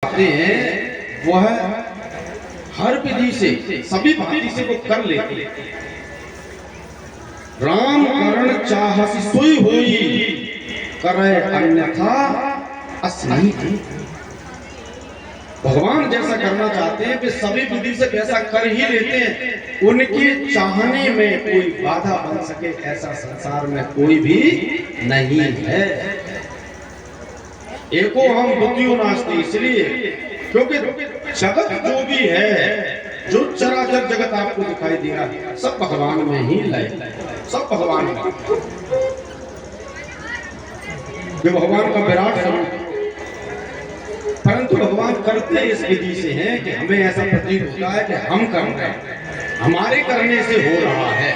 चाहते हैं वह हर विधि से सभी भांति से वो कर लेते। राम करण चाहसि सोई होई, करे अन्यथा अस नहीं। भगवान जैसा करना चाहते हैं वे सभी विधि से वैसा कर ही लेते हैं। उनके चाहने में कोई बाधा बन सके ऐसा संसार में कोई भी नहीं है। एको हम द्वितीयो नास्ति, इसलिए क्योंकि जगत जो भी है, जो चराचर जगत आपको दिखाई दे रहा है, सब भगवान में ही लय, सब भगवान में। जो भगवान का विराट स्वरूप, परंतु भगवान करते इस विधि से हैं कि हमें ऐसा प्रतीत होता है कि हम कर रहे हैं, हमारे करने से हो रहा है,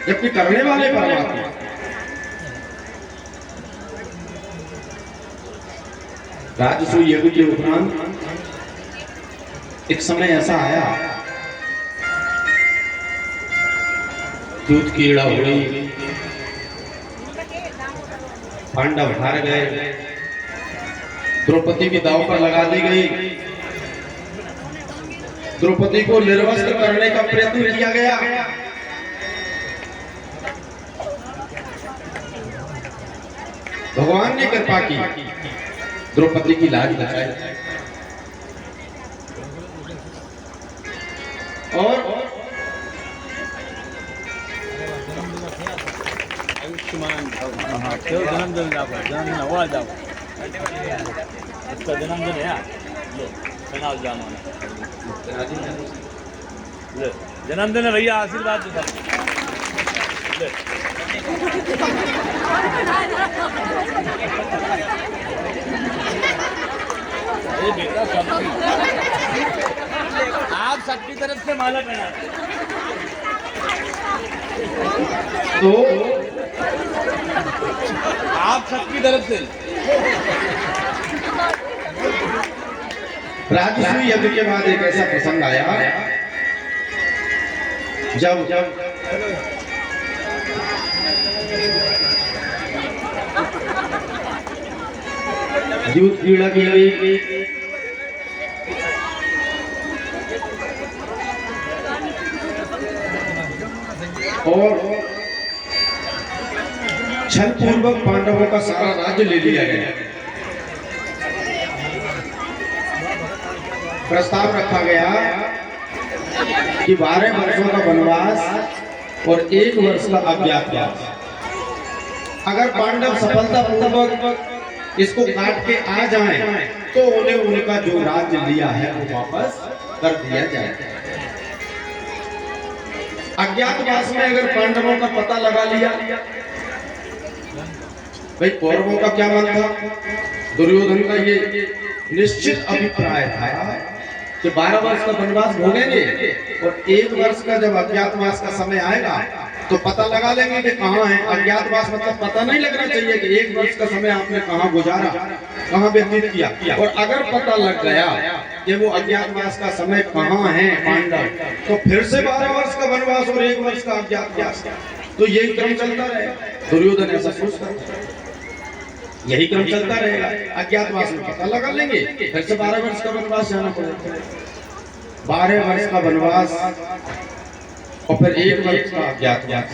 जबकि करने वाले परमात्मा। राजसूय यज्ञ के उपरांत एक समय ऐसा आया, दूध कीड़ा हो गई, पांडव हार गए, द्रौपदी की दांव पर लगा दी गई, द्रौपदी को निर्वस्त्र करने का प्रयत्न किया गया। भगवान ने कृपा की, द्रौपदी की लाज बचाई और आयुष्मान जन्मदिन जन्मदिन हुआ जाओ, इसका जन्मदिन है, सुनाओ जानो जन्मदिन है भैया, आशीर्वाद दो बेटा। आप सबकी तरफ से माला पहना तो आप सबकी तरफ से। राजसूय यज्ञ के बाद एक ऐसा प्रसंग आया जब दूध कीड़ा की गई, और छल पूर्वक पांडवों का सारा राज्य ले लिया गया। प्रस्ताव रखा गया कि 12 वर्षों का वनवास और 1 वर्ष का अज्ञातवास। अगर पांडव सफलतापूर्वक इसको काट के आ जाएं, तो उन्हें उनका जो राज्य लिया है वो वापस कर दिया जाए। अज्ञातवास में अगर पांडवों का पता लगा लिया, भाई कौरवों का क्या मन था, दुर्योधन का ये निश्चित अभिप्राय था कि 12 वर्ष का वनवास भोगेंगे और 1 वर्ष का जब अज्ञातवास का समय आएगा तो पता लगा लेंगे कि कहाँ है। अज्ञातवास मतलब पता नहीं लगना चाहिए कि 1 वर्ष का समय आपने कहाँ गुजारा, कहाँ व्यतीत किया। और अगर पता लग गया कि वो अज्ञातवास का समय कहाँ है पांडव, तो फिर से 12 वर्ष का वनवास और 1 वर्ष का अज्ञातवास, तो यही क्रम चलता रहेगा। दुर्योधन ऐसा सोचता है, यही क्रम चलता रहेगा। अज्ञातवास में पता लगा लेंगे, फिर से 12 वर्ष का वनवास जाना पड़ेगा। 12 वर्ष का वनवास और फिर 1 वर्ष का अज्ञातवास।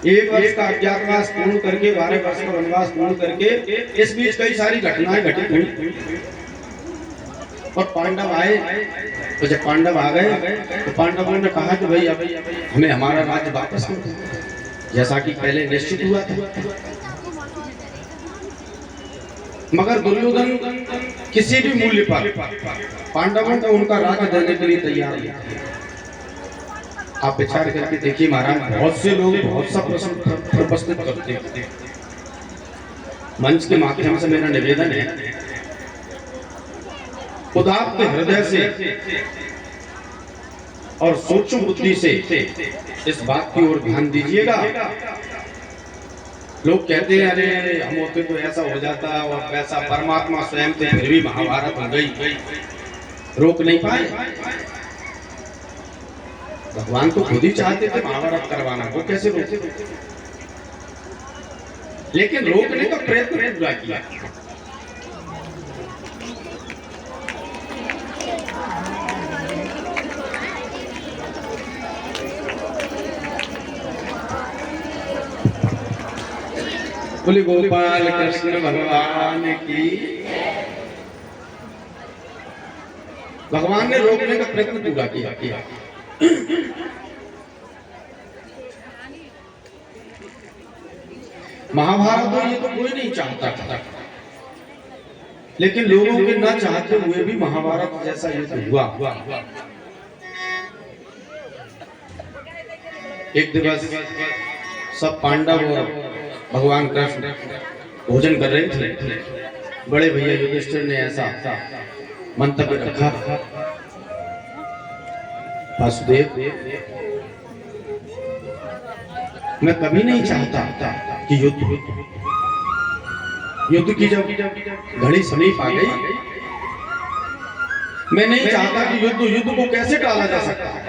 1 वर्ष का अज्ञातवास पूर्ण करके 12 वर्ष का वनवास पूर्ण करके इस बीच कई सारी घटनाएं घटित हुई और पांडव आए। तो जब पांडव आ गए तो पांडवों ने कहा कि भाई अब हमें हमारा राज्य वापस दो, जैसा कि पहले निश्चित हुआ था। मगर दुर्योधन किसी भी मूल्य पर पांडवों को उनका राज्य देने के लिए तैयार नहीं। आप विचार करके देखिए महाराज, बहुत से लोग बहुत सा प्रश्न उपस्थित करते हैं। मंच के माध्यम से मेरा निवेदन है, खुद आपके हृदय से और सूक्ष्म बुद्धि से इस बात की ओर ध्यान दीजिएगा। लोग कहते हैं अरे हम होते तो ऐसा हो जाता और वैसा, परमात्मा स्वयं थे फिर भी महाभारत हो गई, रोक नहीं पाए। भगवान तो खुद ही चाहते थे महाभारत करवाना, वो कैसे रोके? लेकिन रोकने का प्रयत्न पूरा किया। बोले गोपाल कृष्ण भगवान की। भगवान ने रोकने का प्रयत्न पूरा किया। महाभारत तो ये तो कोई नहीं चाहता था, लेकिन लोगों के न चाहते हुए भी महाभारत जैसा युद्ध हुआ। एक दिवस सब पांडव और भगवान कृष्ण भोजन कर रहे थे। बड़े भैया युधिष्ठिर ने ऐसा मंतव्य रखा, वासुदेव मैं कभी नहीं चाहता कि युद्ध की जब घड़ी समीप आ गई, मैं नहीं चाहता कि युद्ध को कैसे टाला जा सकता है।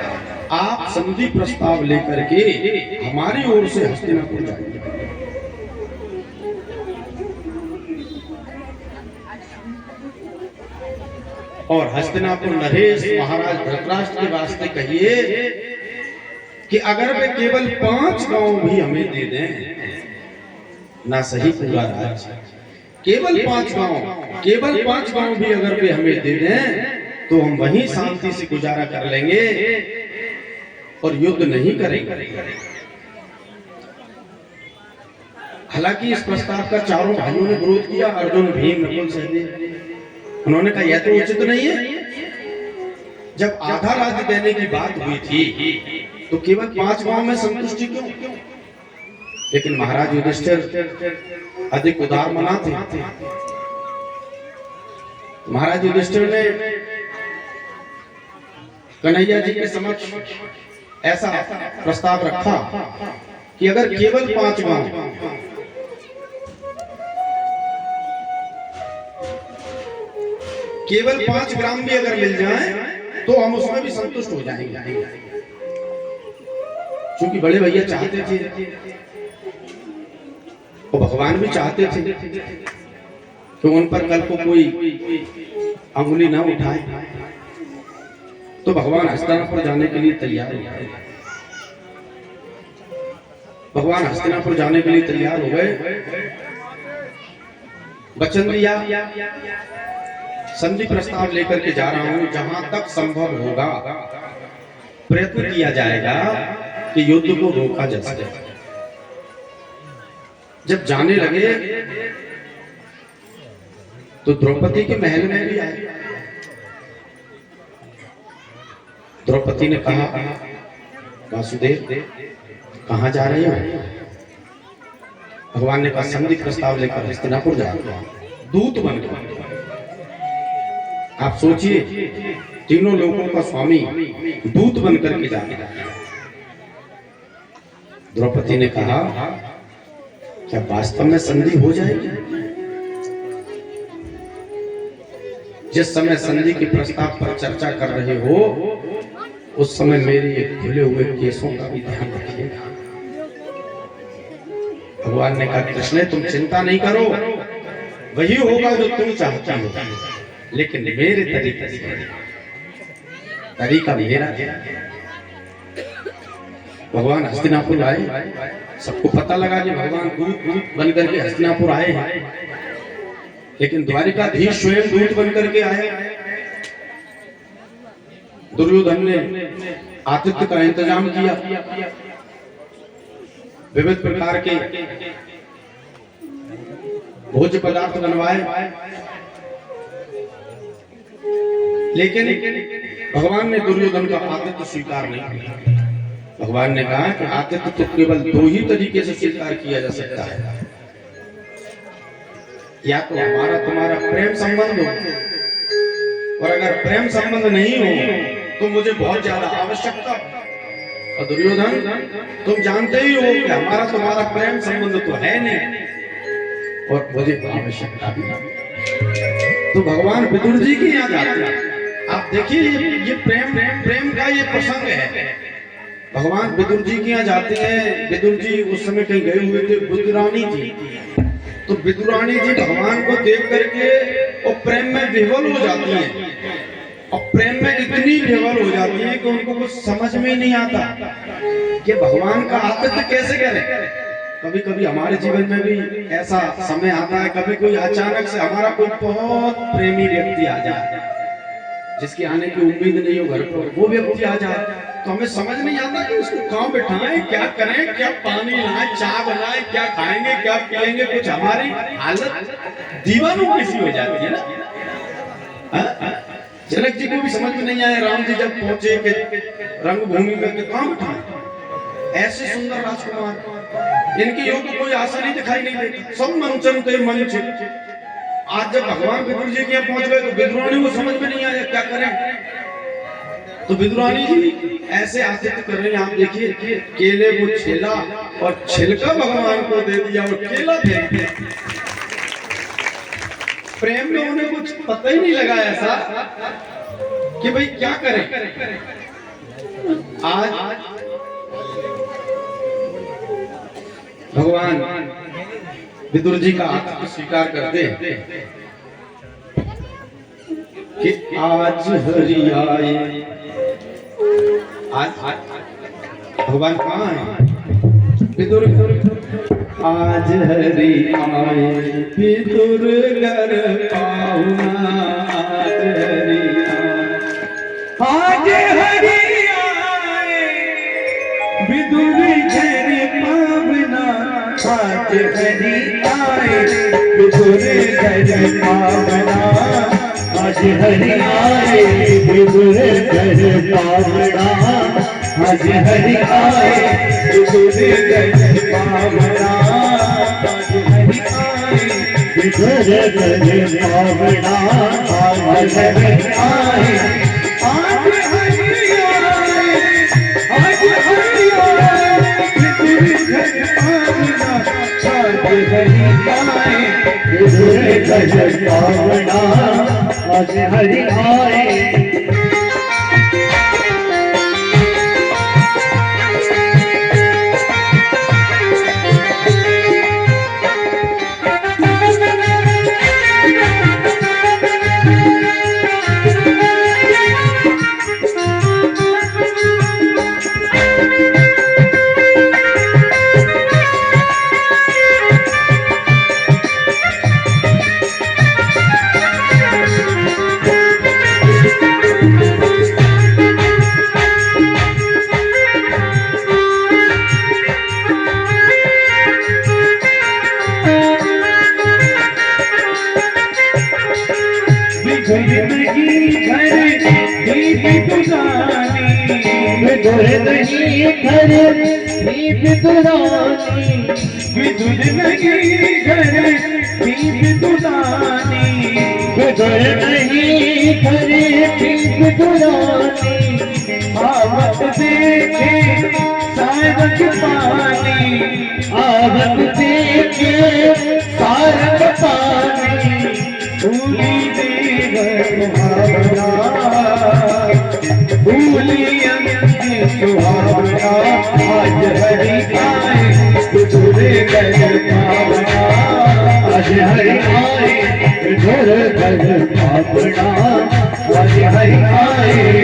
आप संधि प्रस्ताव लेकर के हमारी ओर से हस्तिनापुर जाइए। और हस्तिनापुर नरेश महाराज धृतराष्ट्र के वास्ते कहिए कि अगर वे केवल 5 गांव भी हमें दे दें, ना सही पूरा राज्य, केवल 5 गांव भी अगर वे हमें दे दें तो हम वहीं शांति से गुजारा कर लेंगे और युद्ध नहीं करेंगे। हालांकि इस प्रस्ताव का चारों भाइयों ने विरोध किया, अर्जुन, भीम, नकुल, सहदेव। उन्होंने कहा यह तो उचित नहीं है। जब आधा राज्य देने की बात हुई थी तो केवल 5 गांव में संतुष्टि क्यों? लेकिन महाराज युधिष्ठिर अधिक उदार मना थे। महाराज युधिष्ठिर ने कन्हैया जी के समक्ष ऐसा प्रस्ताव रखा कि अगर केवल 5 गांव, केवल 5 ग्राम भी अगर मिल जाए तो हम उसमें भी संतुष्ट हो जाएंगे। क्योंकि बड़े भैया चाहते थे और भगवान भी चाहते थे कि उन पर कल को कोई अंगुली ना उठाए। तो भगवान हस्तिनापुर जाने के लिए तैयार हो गए। भगवान हस्तिनापुर जाने के लिए तैयार हो गए, वचन दिया, संधि प्रस्ताव लेकर के जा रहा हूं, जहां तक संभव होगा प्रयत्न किया जाएगा कि युद्ध को रोका जा सके। जब जाने लगे तो द्रौपदी के महल में भी आए। द्रौपदी ने कहा, वासुदेव कहां जा रहे हो? भगवान ने कहा संधि प्रस्ताव लेकर हस्तिनापुर जा रहे हो, दूत बनकर। आप सोचिए, तीनों लोगों का स्वामी दूत बनकर के जाने लगा। द्रौपदी ने कहा क्या वास्तव में संधि हो जाएगी? जिस समय संधि के प्रस्ताव पर चर्चा कर रहे हो उस समय मेरे खुले हुए केसों का भी ध्यान रखिएगा। भगवान ने कहा कृष्ण तुम चिंता नहीं करो, वही होगा जो तुम चाहते हो, लेकिन मेरे तरीका मेरा। भगवान हस्तिनापुर आए, सबको पता लगा कि भगवान दूत बनकर के हस्तिनापुर आए हैं, लेकिन द्वारिकाधीश स्वयं दूत बनकर के आए। दुर्योधन ने आतिथ्य का इंतजाम किया, विविध प्रकार के भोज्य पदार्थ बनवाए, लेकिन भगवान ने दुर्योधन का आतिथ्य स्वीकार नहीं किया। भगवान ने कहा कि आतिथ्य तो केवल 2 ही तरीके से स्वीकार किया जा सकता है, या तो हमारा तुम्हारा प्रेम संबंध हो, और अगर प्रेम संबंध नहीं हो तो मुझे बहुत ज्यादा आवश्यकता। और दुर्योधन तुम जानते ही हो कि हमारा तुम्हारा प्रेम संबंध तो है नहीं और मुझे आवश्यकता भी नहीं। तो भगवान विदुर जी के यहाँ जाते हैं। आप देखिए ये प्रेम का ये प्रसंग है। भगवान विदुर जी के यहाँ जाते हैं। विदुर जी उस समय कहीं गए हुए थे, विदुरानी थी। तो विदुरानी जी भगवान को देख करके और प्रेम में विह्वल हो जाती हैं, और प्रेम में इतनी विह्वल हो जाती है कि उनको कुछ समझ में नहीं आता कि भगवान का आतिथ्य कैसे करें। कभी कभी हमारे जीवन में भी ऐसा समय आता है, कभी कोई अचानक से हमारा कोई बहुत प्रेमी व्यक्ति आ जाए, जिसकी आने की उम्मीद नहीं हो घर पर, वो व्यक्ति आ जाए तो हमें समझ नहीं आता कि उसको कहाँ बिठाएं, क्या करें, क्या पानी लाएं, चाय बनाएं, क्या खाएंगे, क्या पिएंगे। कुछ हमारी हालत दीवानों किसी हो जाती है ना। जनक जी को भी समझ में नहीं आया, राम जी जब पहुंचे कि रंगभूमि में कहाँ बिठाएं ऐसे सुंदर राजकुमार, इनकी योग्य कोई आशा नहीं दिखाई नहीं देती, सब मंचन थे मंच। आज जब भगवान विदुर जी के यहाँ पहुंच गए तो विदुरानी को समझ में नहीं आया क्या करें। तो विदुरानी जी ऐसे आतिथ्य कर रहे हैं, आप देखिए केले को छेला और छिलका भगवान को दे दिया और केला फेंक दिया। प्रेम में उन्हें कुछ पता ही नहीं लगा ऐसा कि भाई क्या करें। आज भगवान विदुर जी का आतिथ्य स्वीकार करते कि आज हरि आए। आज भगवान कहाँ है? विदुर। आज हरि आए विदुर घर पाहुना, आज हरि आए, आज हरि आए विदुर घर पावना, आज हरि आए विदुर घर पावना, आज हरि आए विदुर घर पावना, आज हरि आए विदुर घर पावना, आज हरि आए विदुर घर पावना, आज हरि आए, आज हरि आए, आज हरि आए विदुर घर पावना, आज हरि आए विदुर घर पावना, आज हरि आए। विदुर नहीं घर विदुरानी, विदुर नहीं घर विदुरानी, विदुर नहीं घर विदुरानी, आवत देखे सारंग पानी, आवत देखे सारंग पानी, भूली देव भावना, भूली सुहावना, आज हरि आए विदुर घर पावना, आज हरि आए विदुर घर पावना, आज हरि आए।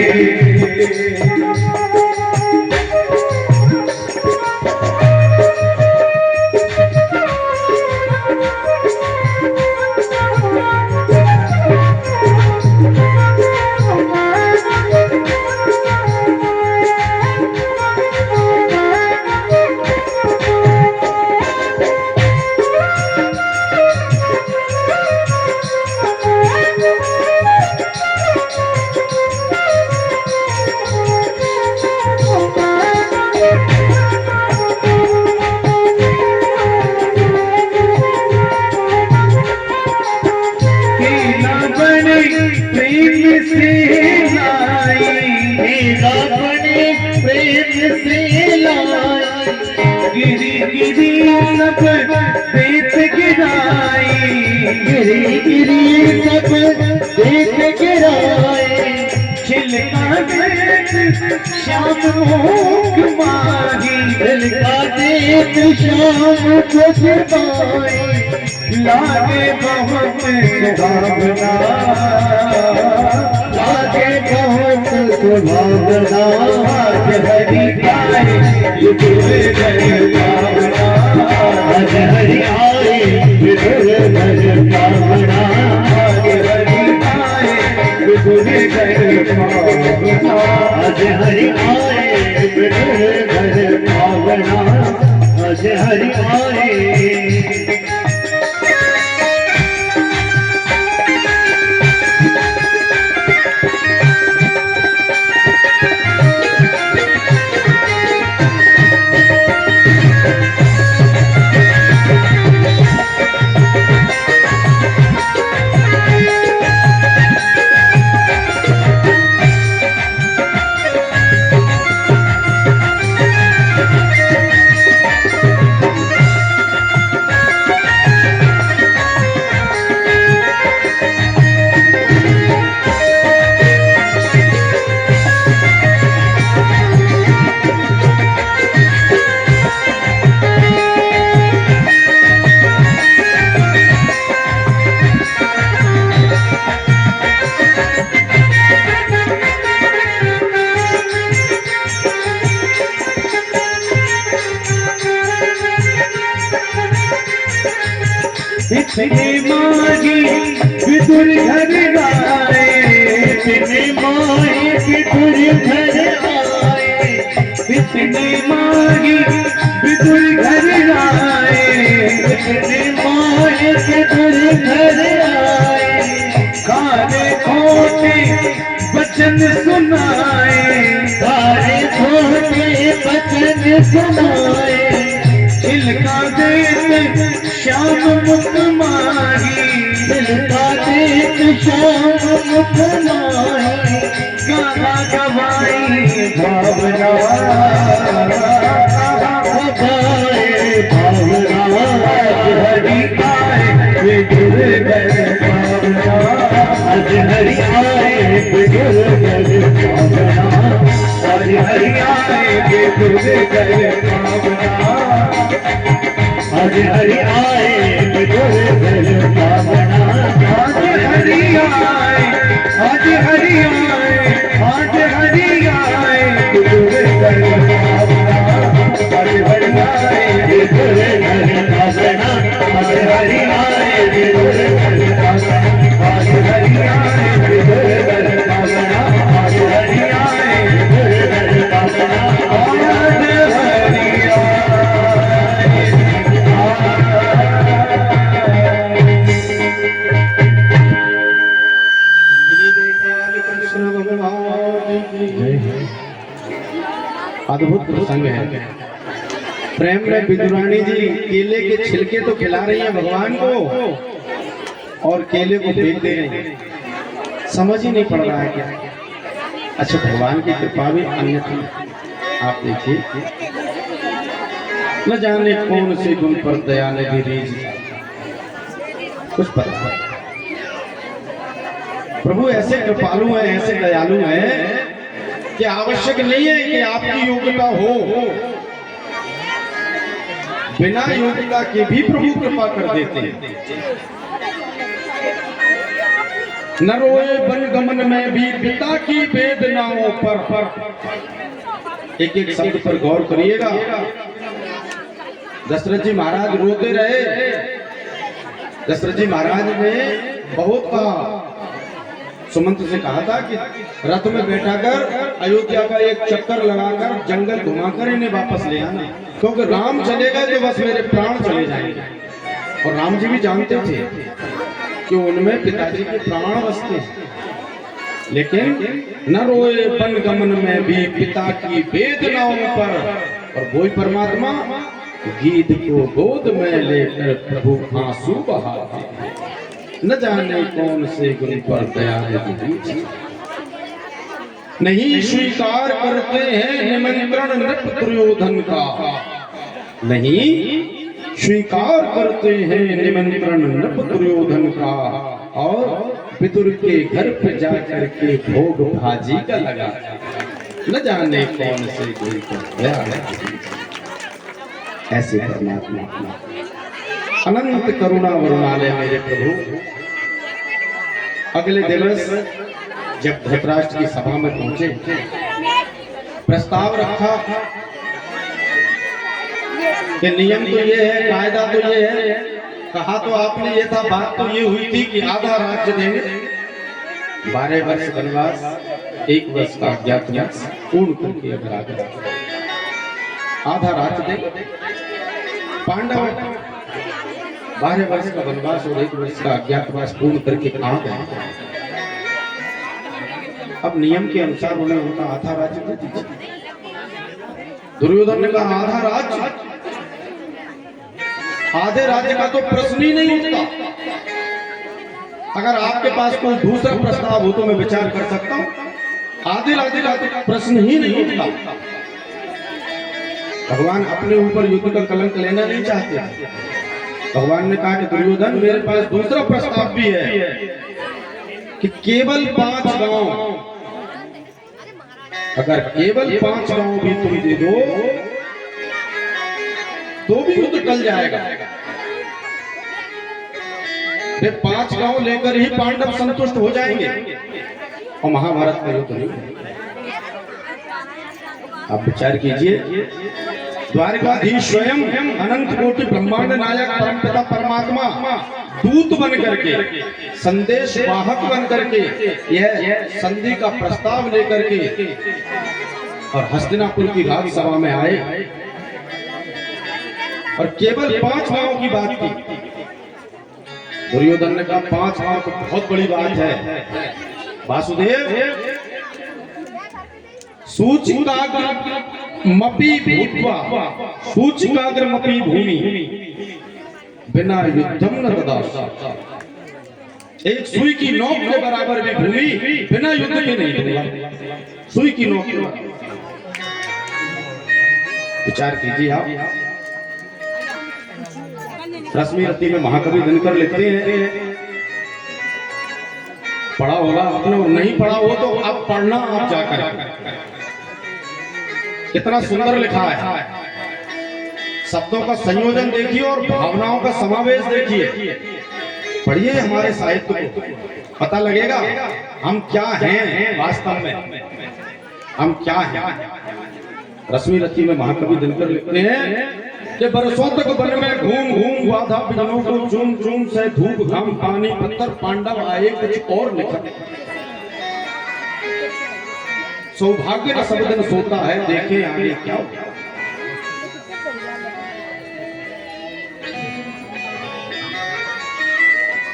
गिरी गिरी सब देख गिराई, गिरी गिरी सब देख गिराई, छिलका देख श्याम मुख माही, छिलका देख श्याम मुख माही, लागे बहुत सुहावना, लागे बहुत सुहावना, आज हरि आए विदुर घर पावना, आज हरि आए विदुर घर पावना, आज हरि आए विदुर घर पावना, आज हरि आए विदुर घर पावना, आज हरि आए। इतने मांगी विदुर घर आए, इतने माए विदुर घर आए, इतने मांगी विदुर घर आए, इतने माए विदुर घर आए, कारे खोटे वचन सुनाए, कारे खोटे वचन सुनाए, इनका देते श्याम मुख माही, दिलका देत श्याम मुख माही, गाना गवाई भावना गवाए भावना, आज हरि आए विदुर घर पावना, आज हरि आए विदुर घर पावना, आज हरि आए विदुर घर पावना, आज हरि आए विदुर घर पावना, आज हरि आए, आज हरि आए, आज हरि आए विदुर घर पावना, आज हरि आए विदुर घर पावना, आज हरि आए विदुर घर पावना, आज हरि आए विदुर घर पावना, आज हरि आए विदुर घर पावना, आज हरि अद्भुत प्रसंग है। प्रेम में विदुरानी जी केले के छिलके तो खिला रही हैं भगवान को और केले को फेंक दे रही हैं। समझ ही नहीं पड़ रहा है क्या। अच्छा, भगवान की कृपा भी अन्यथा आप देखिए, न जाने कौन से गुण पर दया लगी रीझ, कुछ पता नहीं। प्रभु ऐसे कृपालु हैं, ऐसे दयालु हैं कि आवश्यक नहीं है कि आपकी योग्यता हो, बिना योग्यता के भी प्रभु कृपा कर देते हैं। न रोए वन गमन में भी पिता की वेदनाओं पर। एक एक शब्द पर गौर करिएगा। दशरथ जी महाराज रोते रहे। दशरथ जी महाराज ने बहुत कहा, सुमंत से कहा था कि रथ में बैठा कर अयोध्या का एक चक्कर लगाकर जंगल घुमाकर इन्हें वापस ले आना, क्योंकि राम चलेगा तो बस मेरे प्राण चले जाएंगे। और राम जी भी जानते थे कि उनमें पिताजी के प्राण बसते हैं। लेकिन न रोए वन गमन में भी पिता की वेदनाओं पर। और वही परमात्मा गीत को गोद में लेकर प्रभु आंसू बहाते, न जाने कौन से गुरु पर दया लगी। नहीं स्वीकार करते हैं निमंत्रण नृप दुर्योधन का, नहीं स्वीकार करते हैं निमंत्रण नृप दुर्योधन का। और विदुर के घर पे जाकर के भोग भाजी का लगा, न जाने कौन से गुरु पर दया लगी। ऐसे परमात्मा अनंत करुणा वरुणालय मेरे प्रभु। अगले दिवस जब धृतराष्ट्र की सभा में पहुंचे, प्रस्ताव रखा कि नियम तो ये है, कायदा तो ये है, कहा तो आपने ये था, बात तो ये हुई थी कि आधा राज्य देंगे, 12 वर्ष वनवास, 1 वर्ष का अज्ञातवास पूर्ण करके अगर आगे आधा राज्य देंगे। पांडव 12 वर्ष का वनवास और 1 वर्ष का अज्ञातवास पूर्ण करके आ गए। अब नियम के अनुसार उन्हें उनका आधा राज्य दे दीजिए। दुर्योधन ने कहा आधा राज्य, आधे राज्य का तो प्रश्न ही नहीं उठता। अगर आपके पास कोई दूसरा प्रस्ताव हो तो मैं विचार कर सकता हूं, आधे राज्य का तो प्रश्न ही नहीं उठता। भगवान अपने ऊपर युद्ध का कलंक लेना नहीं चाहते। भगवान ने कहा कि दुर्योधन मेरे पास दूसरा प्रस्ताव भी है कि केवल 5 गांव, अगर केवल 5 गांव भी तुम दे दो तो भी युद्ध टल जाएगा। वे 5 गांव लेकर ही पांडव संतुष्ट हो जाएंगे और महाभारत का युद्ध नहीं। आप विचार कीजिए, द्वारिकाधीश स्वयं अनंत कोटि ब्रह्मांड नायक परमपिता परमात्मा दूत बन करके, संदेश वाहक बन करके, यह संधि का प्रस्ताव लेकर के और हस्तिनापुर की राजसभा में आए और केवल 5 गांव की बात की। दुर्योधन ने कहा 5 गांव तो बहुत बड़ी बात है वासुदेव, सूचिकाग्रमपि भूत्वा सूचिकाग्रमपि भूमि बिना युद्धम न ददाति। एक सुई की नोक के बराबर भी भूमि बिना युद्ध के नहीं दूंगा। सुई की नोक के बराबर। विचार कीजिए आप। रश्मि रत्ती में महाकवि दिनकर लिखते हैं, पढ़ा होगा आपने, नहीं पढ़ा हो तो आप पढ़ना, आप जाकर। कितना सुंदर लिखा है, शब्दों का संयोजन देखिए और भावनाओं का समावेश देखिए। पढ़िए हमारे साहित्य को, पता लगेगा हम क्या हैं वास्तव में, हम क्या हैं। रश्मि रत्ती में महाकवि दिनकर लिखते हैं कि बरसों तक वन में घूम घूम बाधा बिजनों को चूम चूम से धूप घाम पानी पत्थर पांडव आए कुछ और निकल। सौभाग्य का सब दिन सोता है, देखे आगे क्या होगा।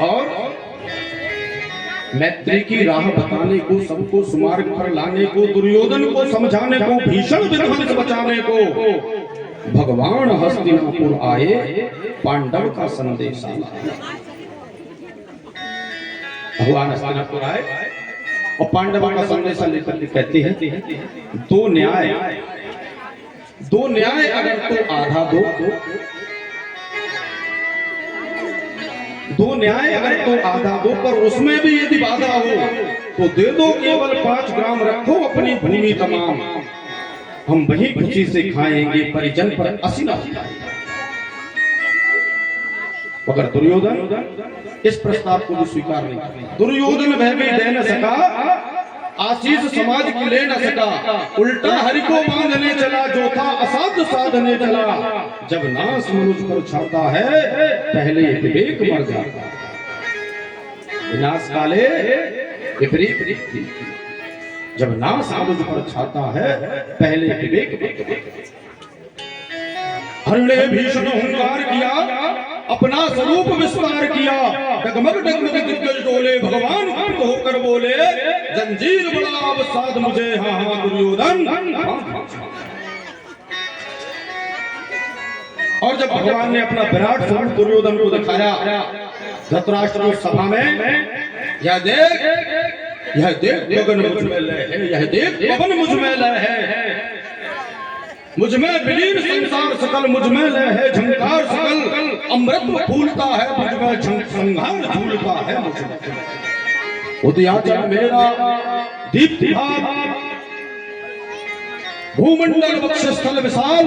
और मैत्री की राह बताने को, सबको सुमार्ग पर लाने को, दुर्योधन को समझाने को, भीषण विध्वंस बचाने को भगवान हस्तिनापुर आए, पांडव का संदेश आया। भगवान हस्तिनापुर आए और पांडवों का संदेश लेकर कहते हैं दो न्याय अगर तो आधा दो, दो न्याय अगर तो आधा दो, पर उसमें भी यदि बाधा हो तो दे दो, केवल 5 ग्राम रखो अपनी भूमि तमाम, हम वही खुशी से खाएंगे, परिजन पर असीना। मगर दुर्योधन इस प्रस्ताव को भी स्वीकार नहीं किया। दुर्योधन वह भी दे न सका, आशीष समाज की ले न सका, उल्टा हरि को बांधने चला, जो था असाध्य साधने चला। जब नाश मनुष्य पर छाता है, पहले विवेक मर जाता। विनाश काले विपरीत, जब नाश मनुष्य पर छाता है, पहले विवेक। हरि ने भीषण हुंकार किया, अपना स्वरूप विस्तार किया, डगमग डगमग दिग्गज डोले, भगवान क्रुद्ध होकर बोले, जंजीर बड़ा अवसाद मुझे, हाँ हाँ दुर्योधन। और जब भगवान ने अपना विराट स्वरूप दुर्योधन को दिखाया धृतराष्ट्र की सभा में, यह देख गगन मुझ में लय है, यह देख पवन मुझ में लय है, मुझ में विलीन संसार सकल, मुझ में लय है झंकार सकल, अमृत फूलता है मुझ में, संहार झूलता है मुझ में। उदयाचल मेरा दीप्तिभाव, भूमंडल वक्षस्थल विशाल,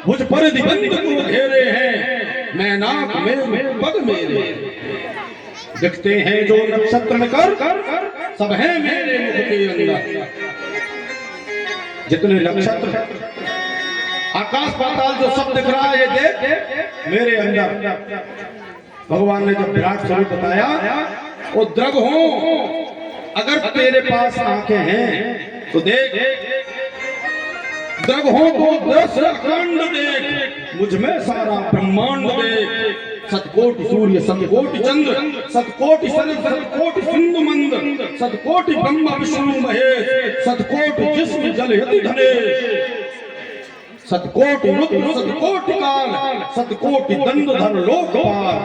मुझ पर दिगंत को घेरे हैं, मैं नाक में पग मेरे, दिखते हैं जो नक्षत्र में कर सब है मेरे मुख के अंदर। जितने नक्षत्र आकाश पाताल जो सब दिख रहा है ये देख मेरे अंदर। भगवान ने जब विराट स्वरूप बताया, वो द्रग हो, अगर तेरे पास आंखें हैं तो देख, द्रग हो तो दृश्य अखंड देख, मुझ में सारा ब्रह्मांड देख। सतकोटि सूर्य सतकोटि चंद्र सतकोटि सन सतकोटि सिंधु मंद सतकोटि ब्रह्म विष्णु महेश सतकोटि जिस्म जल यति धनेश सतकोटि रुद्र सतकोटि काल सतकोटि दंडधर लोकपाल।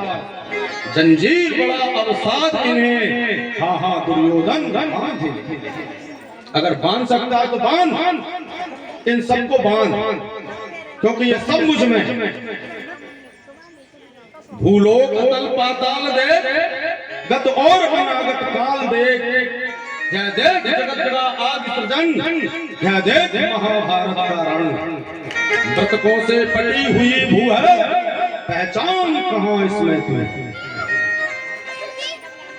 जंजीर बड़ा अवसाद इन्हें, हाँ हाँ दुर्योधन बांध। अगर बांध सकता है तो बांध, इन सबको बांध, क्योंकि ये सब मुझ में। भूलोक अतल पाताल देख, गत और अनागत काल देख। यह देख जगत का आदि सृजन, यह देख महाभारत का रण। मृतकों से पटी हुई भू है, पहचान कहां इसमें तुम्हें।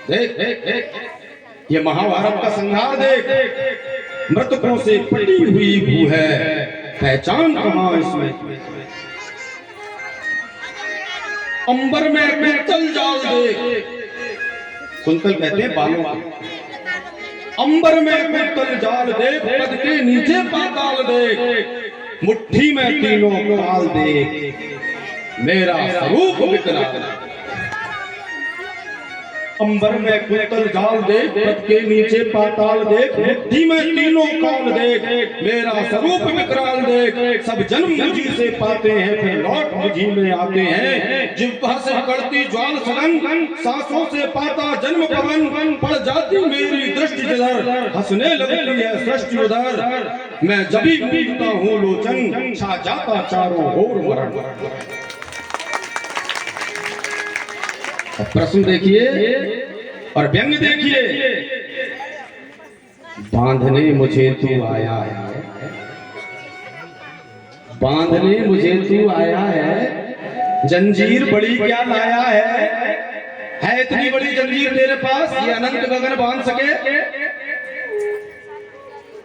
देख देख देख, ये महाभारत का संहार देख, मृतकों से पटी हुई भू है, पहचान कहां इसमें। अंबर में कुंतल जाल देख, कुंतल कहते हैं बालों को। अंबर में कुंतल जाल देख, पद के नीचे पाताल देख, मुट्ठी में तीनों काल देख, मेरा स्वरूप विकराल। अंबर में कुंतल जाल देख, पद के नीचे पाताल देख, मुट्ठी में तीनों काल देख, मेरा स्वरूप विकराल देख। सब जन्म मुझी से पाते हैं, फिर लौट मुझी में आते हैं। जिह्वा से पड़ती ज्वाल सघन, सांसों से पाता जन्म पवन। पड़ जाती मेरी दृष्टि जिधर, हंसने लगती है सृष्टि उधर। मैं जभी पूजता हूँ लोचन, छा जाता चारों ओर मरण। प्रश्न देखिए और व्यंग देखिए। बांधने मुझे तू आया है, बांधने मुझे तू आया है, जंजीर बड़ी क्या लाया है इतनी बड़ी जंजीर तेरे पास, ये अनंत गगन बांध सके।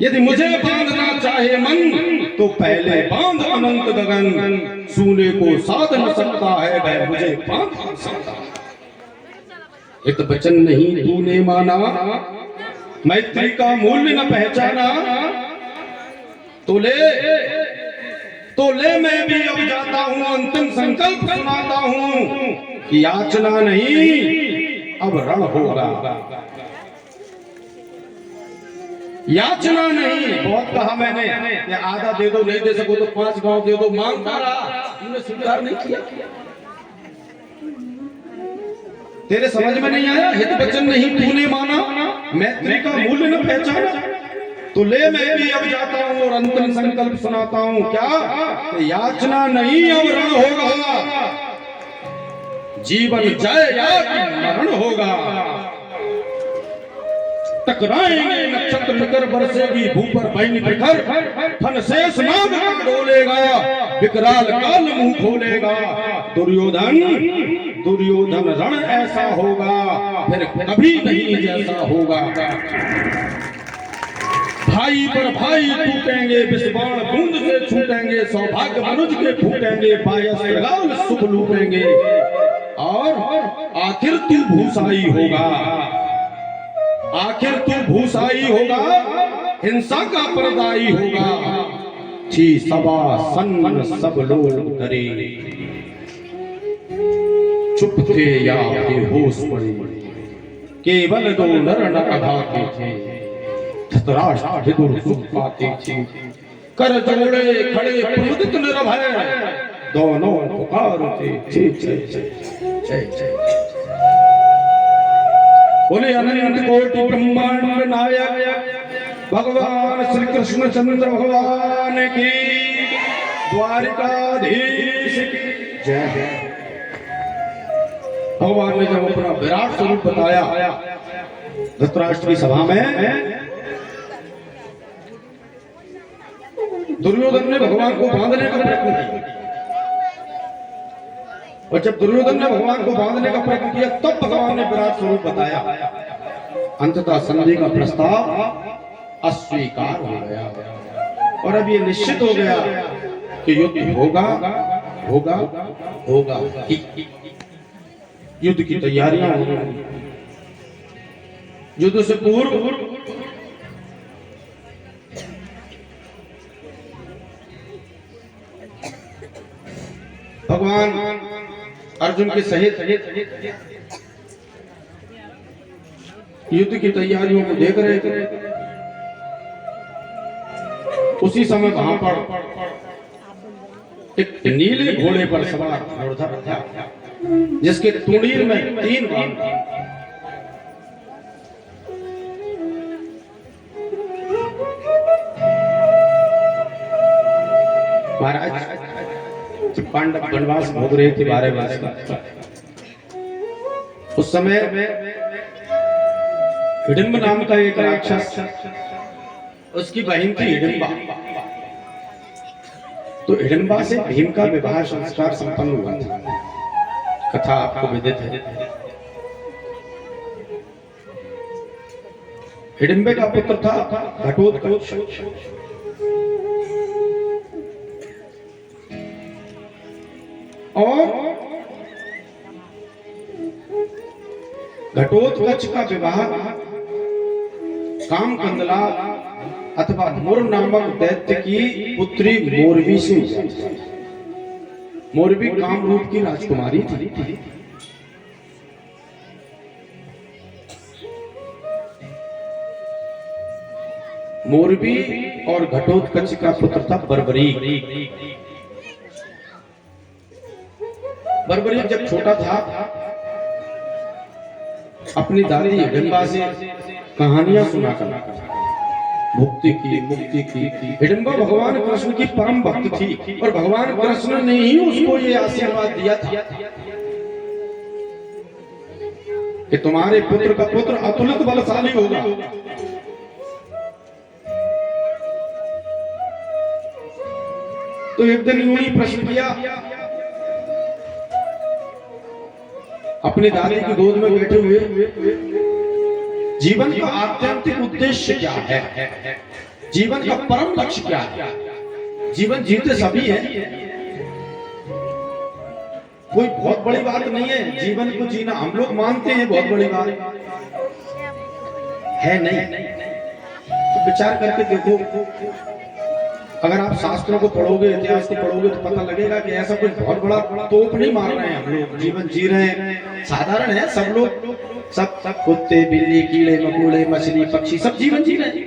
यदि मुझे बांधना चाहे मन तो पहले बांध अनंत गगन। सूने को साध न सकता है वह मुझे बांध सकता। एक वचन नहीं तूने माना, मैत्री का मूल्य न पहचाना, तो ले मैं भी अब जाता हूं। अंतिम संकल्प सुनाता हूं कि याचना नहीं अब रण होगा। याचना नहीं, बहुत कहा मैंने, ये आधा दे दो, नहीं दे सको तो 5 गांव दे दो, मांगता रहा, तुमने स्वीकार नहीं किया। तेरे समझ में नहीं आया, हित वचन नहीं तूने माना, मैत्री का मूल्य न पहचाना, तो ले मैं भी अब जाता हूं और अंतिम संकल्प सुनाता हूं। क्या याचना नहीं अब रण होगा, जीवन जय या मरण होगा। टकराएंगे नक्षत्र निकर, बरसेगी भू पर भैनी बिखर, फन शेष नाग का डोलेगा, विकराल काल मुंह खोलेगा। दुर्योधन रण ऐसा होगा, फिर कभी नहीं जैसा होगा। भाई पर भाई टूटेंगे, विषबाण बूंद से छूटेंगे, सौभाग्य मनुज के फूटेंगे, पायस लगाल सुख लूटेंगे, और आखिर तू भूसाई होगा, आखिर तू भूसाई होगा, हिंसा का परदाई होगा। छी सबा सन्न सब लोग डरे, चुप थे या बेहोश पड़े, केवल 2 नर न अघाते थे, धृतराष्ट्र विदुर सुख पाते थे। कर जोड़े खड़े प्रमुदित निरभय, दोनों पुकारते थे जय जय जय जय। बोले अनंत कोटि ब्रह्मांड नायक भगवान श्री कृष्ण चंद्र भगवान की, द्वारिकाधीश की जय। भगवान ने जब अपना विराट स्वरूप बताया धृतराष्ट्र की सभा में, दुर्योधन ने भगवान को बांधने का प्रयत्न किया, और जब दुर्योधन ने भगवान को बांधने का प्रयत्न किया तब भगवान ने विराट स्वरूप बताया। अंततः संधि का प्रस्ताव अस्वीकार हो गया, और अब ये निश्चित हो गया कि युद्ध होगा होगा होगा, युद्ध की तैयारियां हो रही। युद्ध से पूर्व भगवान अर्जुन के सहित युद्ध की तैयारियों को देख रहे थे। उसी समय वहां पर एक नीले घोड़े पर सवार घोड़धर था, जिसके तुणीर में 3 बाण थे। महाराज जब पांडव वनवास भोग रहे थे 12 वर्ष का, उस समय हिडिंब नाम का एक राक्षस, उसकी बहन थी हिडिंबा। तो हिडिंबा से भीम का विवाह संस्कार संपन्न हुआ था, कथा आपको विदित है। हिडिंबे का पुत्र था घटोत्कच। और घटोत्कच का विवाह कामकंदला अथवा मुर नामक दैत्य की पुत्री मोरवी से। मोरवी कामरूप की राजकुमारी थी। मोरवी और घटोत्कच का पुत्र था बर्बरीक। बर्बरीक जब छोटा था अपनी दादी हिडिंबा से कहानियां सुना करता था, मुक्ति की। हिडिंबा भगवान कृष्ण की परम भक्त थी और भगवान कृष्ण ने ही उसको ये आशीर्वाद दिया था कि तुम्हारे पुत्र का पुत्र अतुलित बलशाली होगा। तो एक दिन यूं ही प्रश्न किया, अपनी दादी की गोद में बैठे हुए, जीवन का आत्यंतिक उद्देश्य क्या है? जीवन का परम लक्ष्य क्या है? जीवन जीते सभी है, कोई बहुत बड़ी बात नहीं है जीवन को जीना। हम लोग मानते हैं बहुत बड़ी बात है, नहीं। तो विचार करके देखो, अगर आप शास्त्रों को पढ़ोगे, इतिहास को पढ़ोगे, तो पता लगेगा कि ऐसा कोई बहुत बड़ा तोप नहीं मार रहे हैं हम लोग, जीवन जी रहे हैं। साधारण है, सब लोग, सब कुत्ते बिल्ली कीड़े मकोड़े मछली पक्षी सब जीवन जी रहे हैं।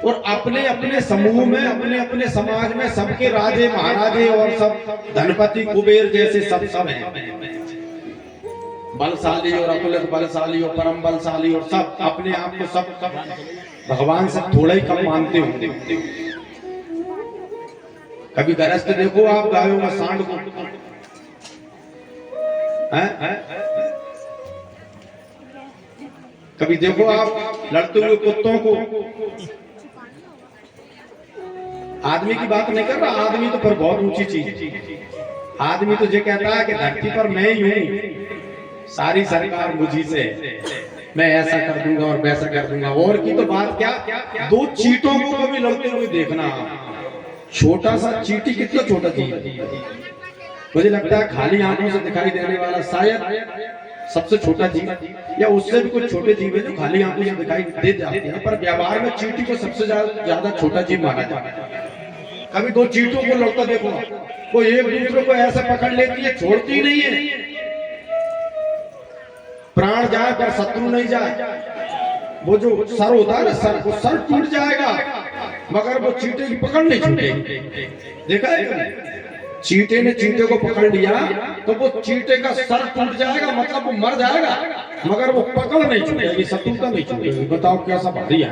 और अपने अपने समूह में, अपने अपने समाज में सबके राजे महाराजे और सब धनपति कुबेर जैसे सब हैं, बलशाली और अतुलित बलशाली और परम बलशाली, और सब अपने आप को सब भगवान से थोड़ा ही कम मानते होंगे। कभी गरजते देखो आप गायों में सांड को, कभी देखो आप लड़ते हुए कुत्तों को। आदमी की बात नहीं कर रहा, आदमी तो पर बहुत ऊंची चीज। आदमी तो ये कहता है कि धरती पर मैं ही हूं, सारी सरकार मुझी से, मैं ऐसा कर दूंगा और वैसा कर दूंगा। और की तो बात क्या, 2 चींटों को कभी लड़ते हुए देखना। छोटा सा चींटी कितना छोटा चीज है, मुझे लगता है खाली आंखों से दिखाई देने वाला शायद सबसे छोटा जीव, या उससे भी कुछ छोटे जीव है जो खाली आंखों से दिखाई दे जाते हैं, पर व्यवहार में चींटी को सबसे ज्यादा छोटा जीव माना जाता है। कभी 2 चींटों को लड़ता देखो, वो एक दूसरे को ऐसा पकड़ लेती है, छोड़ती नहीं है। प्राण जाए पर शत्रु नहीं जाए। वो जो सर होता है ना, सर, वो सर टूट जाएगा मगर वो चींटे की पकड़ नहीं छूटेगी। देखा है, चींटे ने चींटे को पकड़ लिया तो वो चींटे का सर टूट जाएगा, मतलब वो मर जाएगा, मगर वो पकड़ नहीं छूटेगी, शत्रुता नहीं छूटेगी। बताओ कैसा भारी है।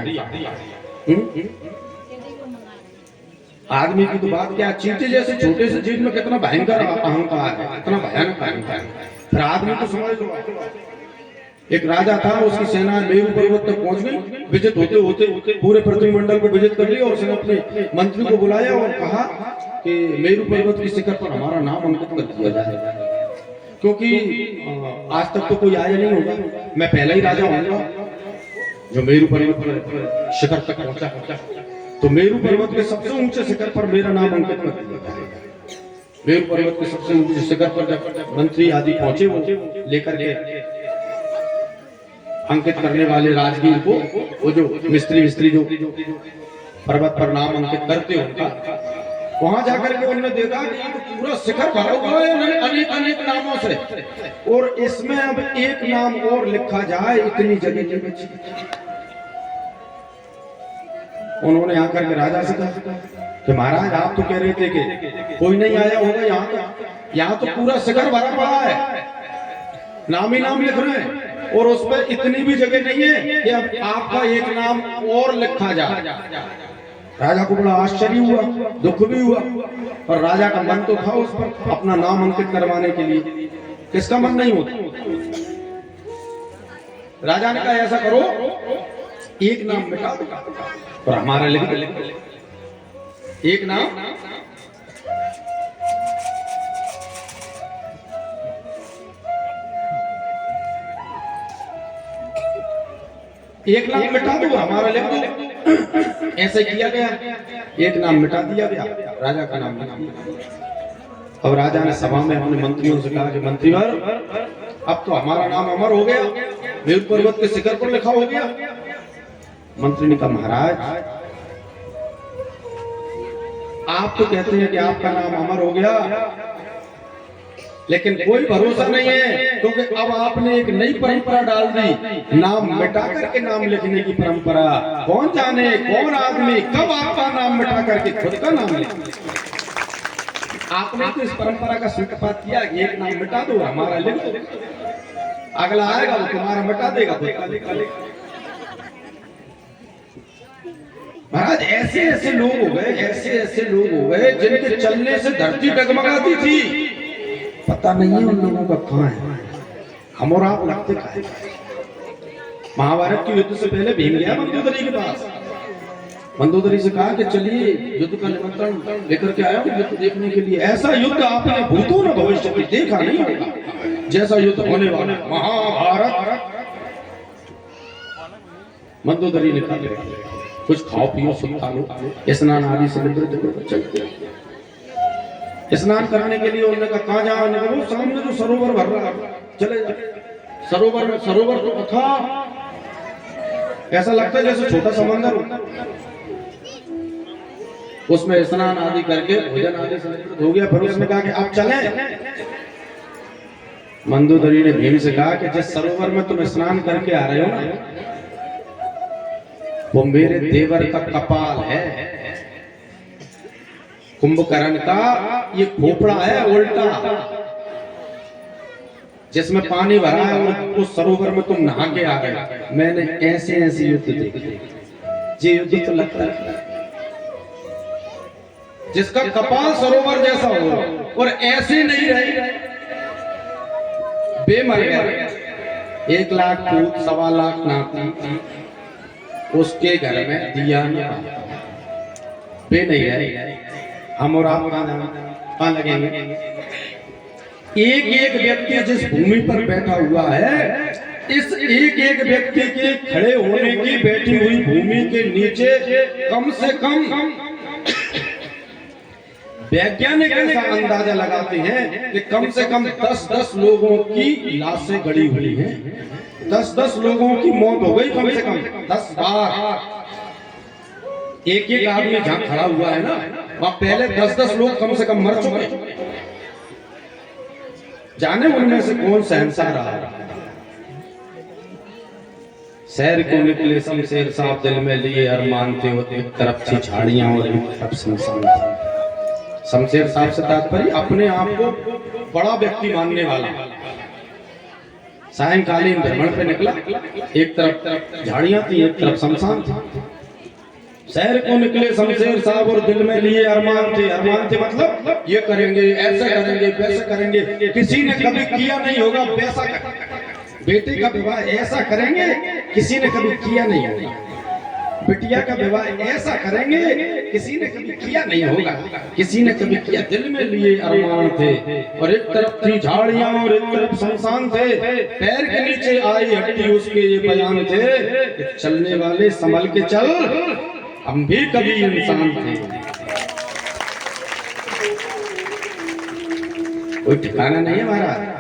आदमी की तो बात क्या, चींटे जैसे छोटे से जीव में कितना भयंकर अहंकार है, कितना भयानक अहंकार है। फिर आदमी को समझ लो, एक राजा था, उसकी सेना मेरू पर्वत तक पहुंच गई। विजित होते होते पूरे पृथ्वी मंडल को विजित कर लिया और उसने अपने मंत्री को बुलाया और कहा कि मेरू पर्वत की शिखर पर हमारा नाम अंकित कर दिया जाए, क्योंकि आज तक तो कोई आया नहीं होगा, मैं पहला ही राजा होऊंगा जो मेरू पर्वत पर शिखर तक पहुंचा। तो मेरू पर्वत के सबसे ऊंचे शिखर पर मेरा नाम अंकित कर दिया जाएगा। मेरू पर्वत के सबसे ऊंचे शिखर पर जब मंत्री आदि पहुंचे वो लेकर के अंकित करने वाले राजगीर को, वो जो मिस्त्री जो पर्वत पर नाम अंकित करते हो उनका, वहां जाकर के उन्होंने देखा कि ये तो पूरा शिखर भरा हुआ है अनेक अनेक नामों से, और इसमें अब एक नाम और लिखा जाए इतनी जगह नहीं बची। उन्होंने आकर के राजा से कहा कि महाराज आप तो कह रहे थे कि कोई नहीं आया होगा यहाँ तो पूरा शिखर भरा पड़ा है, नाम ही नाम लिख रहे हैं, और उस पर इतनी भी जगह नहीं है कि अब आपका एक नाम और लिखा जाए। राजा को बड़ा आश्चर्य हुआ, दुख भी हुआ, और राजा का मन तो था उस पर अपना नाम अंकित करवाने के लिए। किसका मन नहीं होता? राजा ने कहा ऐसा करो, एक नाम मिटा दो और हमारा लिख दो, एक नाम। एक नाम मिटा दो हमारा लिख दो। ऐसे किया गया, एक नाम मिटा दिया गया, राजा का नाम लिखा दिया। अब राजा ने सभा में अपने मंत्रियों से कहा कि मंत्रीवर अब तो हमारा नाम अमर हो गया, मेरू पर्वत के शिखर पर लिखा हो गया। मंत्री ने कहा महाराज आप तो कहते हैं कि आपका नाम अमर हो गया, लेकिन कोई भरोसा नहीं है, क्योंकि अब आपने एक नई परंपरा डाल दी, नाम मिटा करके नाम लिखने की परंपरा। कौन जाने कौन आदमी कब आपका नाम मिटा करके खुद का नाम लिखे। आपने तो इस परंपरा का सूत्रपात किया कि एक नाम मिटा दो हमारा लिख दो, अगला आएगा वो तुम्हारा मिटा देगा खुद का। महाराज ऐसे ऐसे लोग हो गए, ऐसे ऐसे लोग हो गए जिनके चलने से धरती डगमगाती थी, पता नहीं है उन लोगों का कहां है। हम और आप लगते कहां है। महाभारत के युद्ध से पहले भीम गया मंदोदरी के पास, मंदोदरी से कहा कि चलिए युद्ध का निमंत्रण लेकर के आया हूं युद्ध देखने के लिए। ऐसा युद्ध आपने भूतों न भविष्य में देखा नहीं होगा जैसा युद्ध होने वाला महाभारत। मंदोदरी ने कहा कुछ खाओ पियो सुखा लो, स्नान आदि से स्नान करने के लिए उन्होंने कहा कहाँ जाने का? वो सामने जो सरोवर भर रहा है चले जाए। सरोवर में सरोवर तो था, ऐसा लगता है जैसे छोटा समंदर हो, उसमें स्नान आदि करके भोजन आदि से हो गया। फिर उसने कहा कि आप चलें। मंदोदरी ने भीम से कहा कि जिस सरोवर में तुम स्नान करके आ रहे हो ना, वो मेरे देवर का कपाल है, कुंभकर्ण का ये खोपड़ा है उल्टा, जिसमें पानी भरा है, और उस सरोवर में तुम नहा के आ गए। मैंने ऐसे ऐसे युद्ध देखे, ये युद्ध तो लगता है जिसका कपाल सरोवर जैसा हो, और ऐसे नहीं रहे बेमर गया। 1 लाख पूत 1.25 लाख नाती उसके घर में दिया बे नहीं रहे। हम और आप कहां लगेंगे? एक एक व्यक्ति जिस भूमि पर बैठा हुआ है, इस एक एक व्यक्ति के खड़े होने की बैठी हुई भूमि के नीचे कम से कम वैज्ञानिक ऐसा अंदाजा लगाते हैं कि कम से कम 10-10 लोगों की लाशें गड़ी हुई हैं। 10-10 लोगों की मौत हो गई, कम से कम 10 बार। एक एक आदमी जहां खड़ा हुआ है ना, वहां पहले 10-10 लोग कम से कम मर चुके। जाने उनमें से कौन शहंशाह रहा। शहर को निकले शमशेर साहब दिल में लिए अरमान थे, वो एक तरफ थी झाड़ियां और एक तरफ शमशान था। शमशेर साहब से तात्पर्य अपने आप को बड़ा व्यक्ति मानने वाला। सायंकालीन भ्रमण पे निकला, एक तरफ झाड़ियां थी, एक तरफ शमशान था। शहर को निकले शमशेर साहब और दिल में लिए अरमान थे। अरमान थे मतलब ये करेंगे, ऐसा करेंगे, वैसा करेंगे। किसी ने कभी किया नहीं होगा वैसा करेंगे। बेटे का विवाह ऐसा करेंगे, किसी ने कभी किया नहीं होगा। बिटिया का विवाह ऐसा करेंगे, किसी ने कभी किया नहीं होगा, किसी ने कभी किया। दिल में लिए अरमान थे, और एक तरफ थी झाड़ियां और एक तरफ शमशान थे। पैर के नीचे आई हड्डी उसके ये बयान थे, चलने वाले संभल के चल, हम भी कभी इंसान थे। कोई ठिकाना नहीं है महाराज।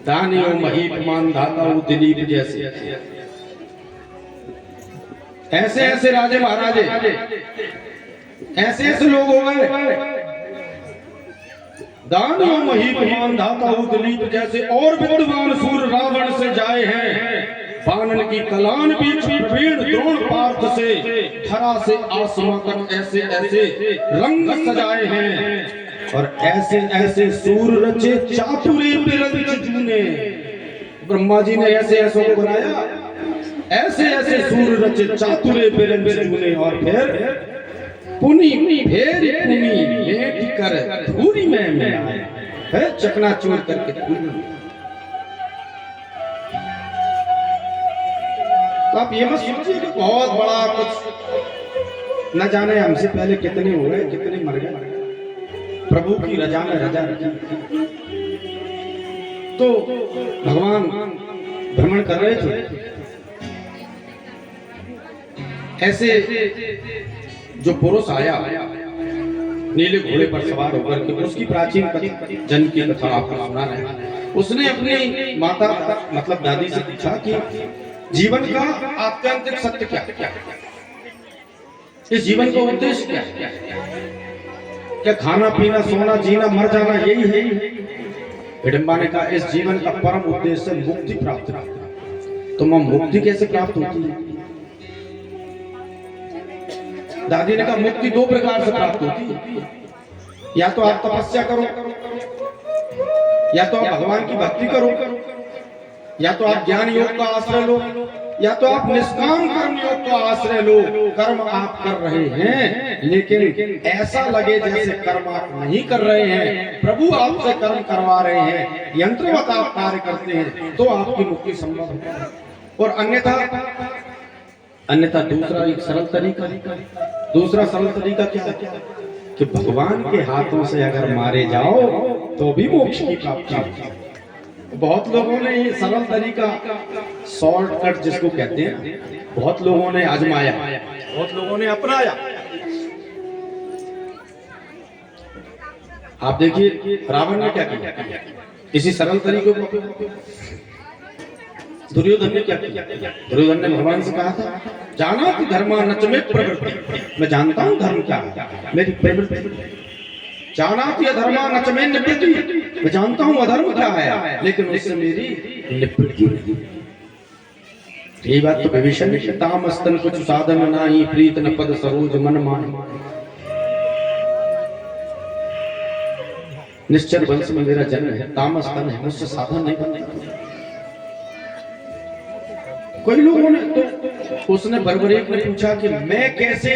दानियो महीपमान दाता दिलीप जैसे ऐसे ऐसे राजे महाराजे, ऐसे ऐसे लोग हो गए। दानियो महीपमान दाता दिलीप जैसे और विद्वान सूर रावण से जाए हैं। बानन की कलान भी प्रवीण द्रोण पार्थ से, धरा से आसमां तक ऐसे ऐसे रंग सजाए हैं। और ऐसे ऐसे सूर रचे चातुरी बिरंच जूने। ब्रह्मा जी ने ऐसे ऐसों को बनाया, ऐसे ऐसे सूर रचे चातुरे बिरंच जूने। और फिर पुनी फेर पुनी मेट कर धूरी में मिलाए, है चकनाचूर करके धूरी। तो आप ये मत सोचिए कि बहुत बड़ा कुछ न जाने हमसे पहले कितने हुए, कितने मर गए। प्रभु की रजा में रजा रखी। तो भगवान भ्रमण कर रहे थे, ऐसे जो पुरुष आया नीले घोड़े पर सवार होकर के, उसकी प्राचीन जन्म की कथा आपको सुना रहे हैं। उसने अपनी माता मतलब दादी से पूछा कि जीवन का आत्यंतिक सत्य क्या, इस जीवन का उद्देश्य क्या? क्या खाना पीना सोना जीना मर जाना यही है? हिडिंबा ने कहा इस जीवन का परम उद्देश्य मुक्ति प्राप्त करना। तो मां मुक्ति कैसे प्राप्त होती है? दादी ने कहा मुक्ति दो प्रकार से प्राप्त होती है। या तो आप तपस्या करो, या तो आप भगवान की भक्ति करो, या तो आप ज्ञान योग का आश्रय लो, या तो आप निष्काम कर्म योग का आश्रय लो। कर्म आप कर रहे हैं लेकिन ऐसा लगे जैसे कर्म आप नहीं कर रहे हैं, प्रभु आपसे कर्म करवा रहे हैं, यंत्रवत आप कार्य करते हैं, तो आपकी मुक्ति संभव है। और अन्यथा दूसरा एक सरल तरीका, दूसरा सरल तरीका क्या है कि भगवान के हाथों से अगर मारे जाओ तो भी मोक्ष की प्राप्ति है। बहुत लोगों ने ये सरल तरीका, शॉर्टकट जिसको कहते हैं, बहुत लोगों ने आजमाया, बहुत लोगों ने अपनाया। आप देखिए रावण ने क्या किया, इसी सरल तरीके को। दुर्योधन ने क्या किया? दुर्योधन ने भगवान से कहा था जाना कि धर्मा नच में प्रवृत्ति, मैं जानता हूं धर्म क्या है, मेरी प्रवृत्ति। जाना कि अधर्मा नच में निवृत्ति, मैं जानता हूं अधर्म क्या है, लेकिन उससे मेरी निवृत्ति नहीं। यही बात तो विभीषण ने, तामस्तन कुछ साधन नाही, प्रीत न पद सरोज मन मान। निश्चल वंश में मेरा जन्म है, तामस्तन है, मुझसे साधन नहीं बनता। कोई लोगों ने तो उसने बर्बरीक ने पूछा कि मैं कैसे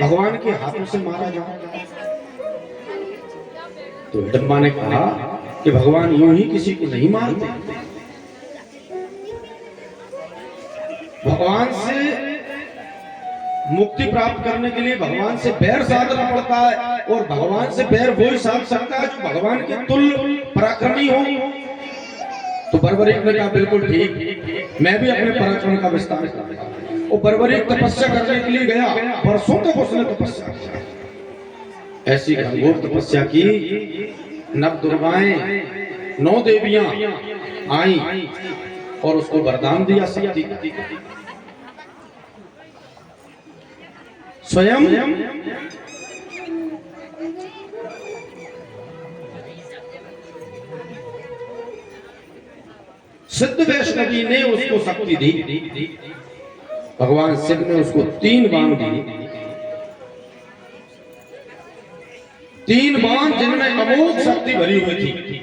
भगवान के हाथों से मारा जाऊं? तो हिडिंबा ने कहा कि भगवान यूं ही किसी को नहीं मारते। भगवान से मुक्ति प्राप्त करने के लिए भगवान से बैर साधना पड़ता है, और भगवान से बैर वही साध सकता है जो भगवान के तुल्य पराक्रमी हो। तो बर्बरीक ने कहा बिल्कुल ठीक, मैं भी अपने पराक्रम का विस्तार करता हूं। और बर्बरीक तपस्या करने के लिए गया, वर्षों तक उसने तपस्या की, ऐसी घनघोर तपस्या की, नव दुर्गाएं 9 देवियां आई और उसको वरदान दिया शक्ति का। स्वयं सिद्ध वैष्णवी ने उसको शक्ति दी। भगवान शिव ने उसको 3 बाण दिए, 3 बाण जिनमें अमोघ शक्ति भरी हुई थी।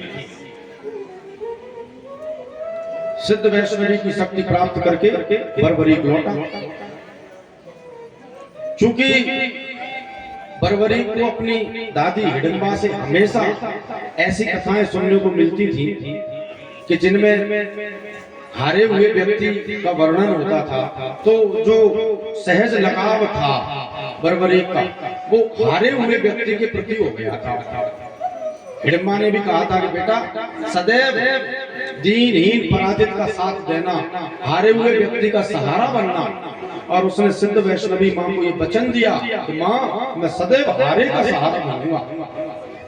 सिद्ध वैष्णवी की शक्ति प्राप्त करके बर्बरीक लौटा। चूंकि बर्बरीक को अपनी दादी हिडिंबा से हमेशा ऐसी कथाएं सुनने को मिलती थी कि जिनमें हारे हुए व्यक्ति का वर्णन होता था, तो जो सहज लगाव था बर्बरीक का, वो हारे हुए व्यक्ति के प्रति हो गया था। हिडिंबा ने भी कहा था कि बेटा सदैव दीनहीन पराजित का साथ देना, हारे हुए व्यक्ति का सहारा बनना, और उसने सिद्ध वैष्णवी मां को ये वचन दिया कि मां मैं सदैव हारे का सहारा बनूंगा,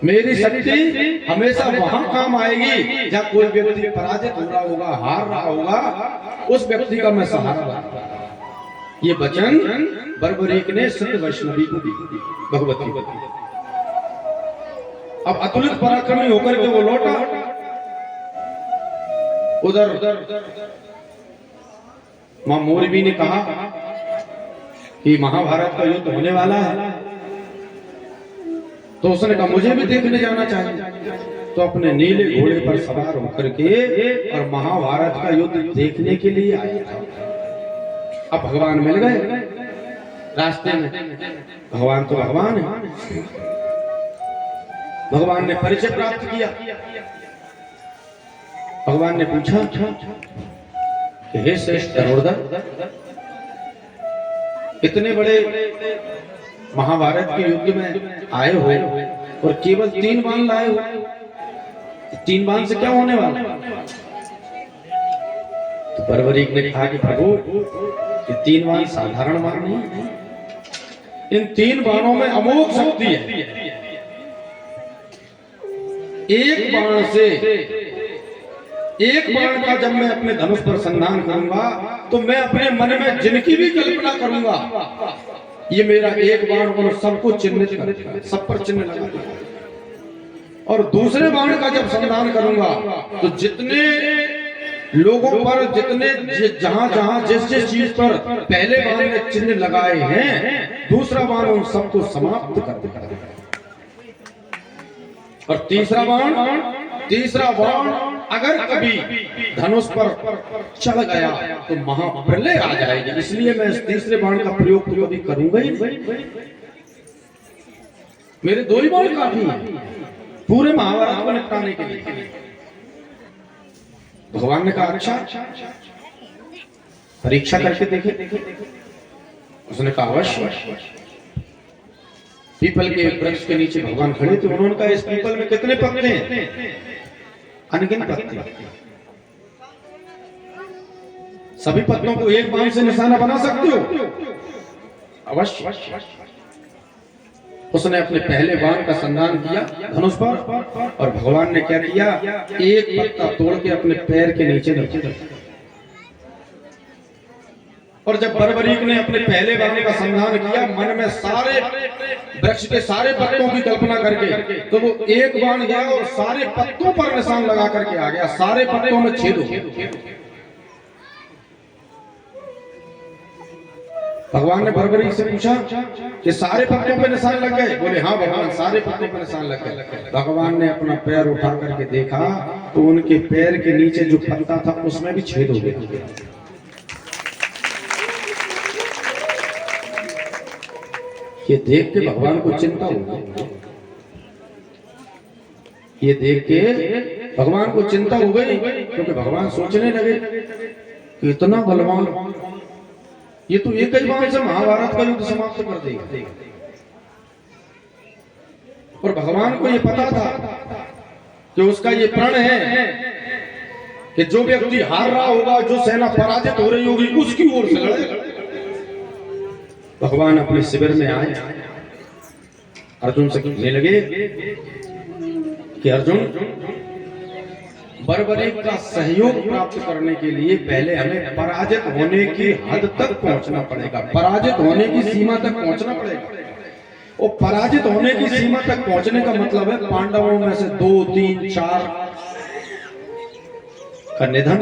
मेरी शक्ति हमेशा वहां काम आएगी जहां कोई व्यक्ति पराजित हो रहा होगा, हार रहा होगा, उस व्यक्ति का मैं सहारा बनूंगा। ये वचन बर्बरीक ने सिद्ध वैष्णवी को दी, भगवती। अब अतुलित पराक्रमी होकर के वो लौटा, उधर मां मोरबी ने कहा कि महाभारत का युद्ध होने वाला है, तो उसने कहा मुझे भी देखने जाना चाहिए। तो अपने नीले घोड़े पर सवार होकर के और महाभारत का युद्ध देखने के लिए आया था। अब भगवान मिल गए रास्ते में, भगवान तो भगवान है। भगवान ने परिचय प्राप्त किया। भगवान ने पूछा कि हे श्रेष्ठ धनुर्धर, इतने बड़े महाभारत के युद्ध में आए हुए और केवल 3 बाण लाए हुए, 3 बाण से क्या होने वाला? तो बर्बरीक ने कहा कि प्रभु ये 3 बाण साधारण बाण नहीं, इन 3 बाणों में अमोघ शक्ति है। एक बाण का जब मैं अपने धनुष पर संधान करूंगा तो मैं अपने मन में जिनकी भी कल्पना करूंगा, ये मेरा एक बाण उन सबको चिन्हित करेगा, सब पर चिन्ह लगाएगा। और दूसरे बाण का जब संधान करूंगा तो जितने लोगों पर, जितने जहां जहां जिस चीज पर पहले बाण में चिन्ह लगाए हैं, दूसरा बाण उन सबको समाप्त कर देगा। और तीसरा बाण अगर कभी धनुष पर चढ़ गया तो महाप्रलय आ जाएगी, इसलिए मैं इस तीसरे बाण का प्रयोग तो कभी करूंगा ही नहीं। मेरे 2 ही बाण काफी हैं पूरे महाभारत को निपटाने के लिए। भगवान ने कहा अच्छा परीक्षा करके देखे। उसने कहा अवश्य। पीपल के वृक्ष के नीचे भगवान खड़े थे। उन्होंने कहा इस पीपल में कितने पत्ते हैं? अनगिनत पत्ते। सभी पत्तों को एक बाण से निशाना बना सकते हो? अवश्य। उसने अपने पहले बाण का संधान किया धनुष पर, और भगवान ने क्या किया, एक पत्ता तोड़ के अपने पैर के नीचे रख दिया। और जब बर्बरीक ने अपने पहले बाण का संधान किया, मन में सारे वृक्ष के सारे पत्तों की कल्पना करके, तो वो एक बाण गया और सारे पत्तों पर निशान लगा करके आ गया, सारे पत्तों में छेद हो गया। भगवान ने बर्बरीक से पूछा कि सारे पत्तों पे निशान लग गए? बोले हाँ भगवान, सारे पत्तों पे निशान लग गए। भगवान ने अपना पैर उठा करके देखा तो उनके पैर के नीचे जो पत्ता था उसमें भी छेद हो गया। ये देख के भगवान को चिंता हो गई। ये देख के भगवान को चिंता हो गई, क्योंकि भगवान सोचने लगे कि इतना बलवान, ये तो एक ही बाण से महाभारत का युद्ध समाप्त कर देगा। और भगवान को ये पता था कि उसका ये प्रण है कि जो व्यक्ति हार रहा होगा, जो सेना पराजित हो रही होगी, उसकी ओर से लड़ेगा। भगवान अपने शिविर में आए, अर्जुन से कहने लगे कि अर्जुन, बर्बरीक का सहयोग प्राप्त करने के लिए पहले हमें पराजित होने की हद तक पहुंचना पड़ेगा, पराजित होने की सीमा तक पहुंचना पड़ेगा। और पराजित होने की सीमा तक पहुंचने का मतलब है पांडवों में से 2, 3, 4 का निधन,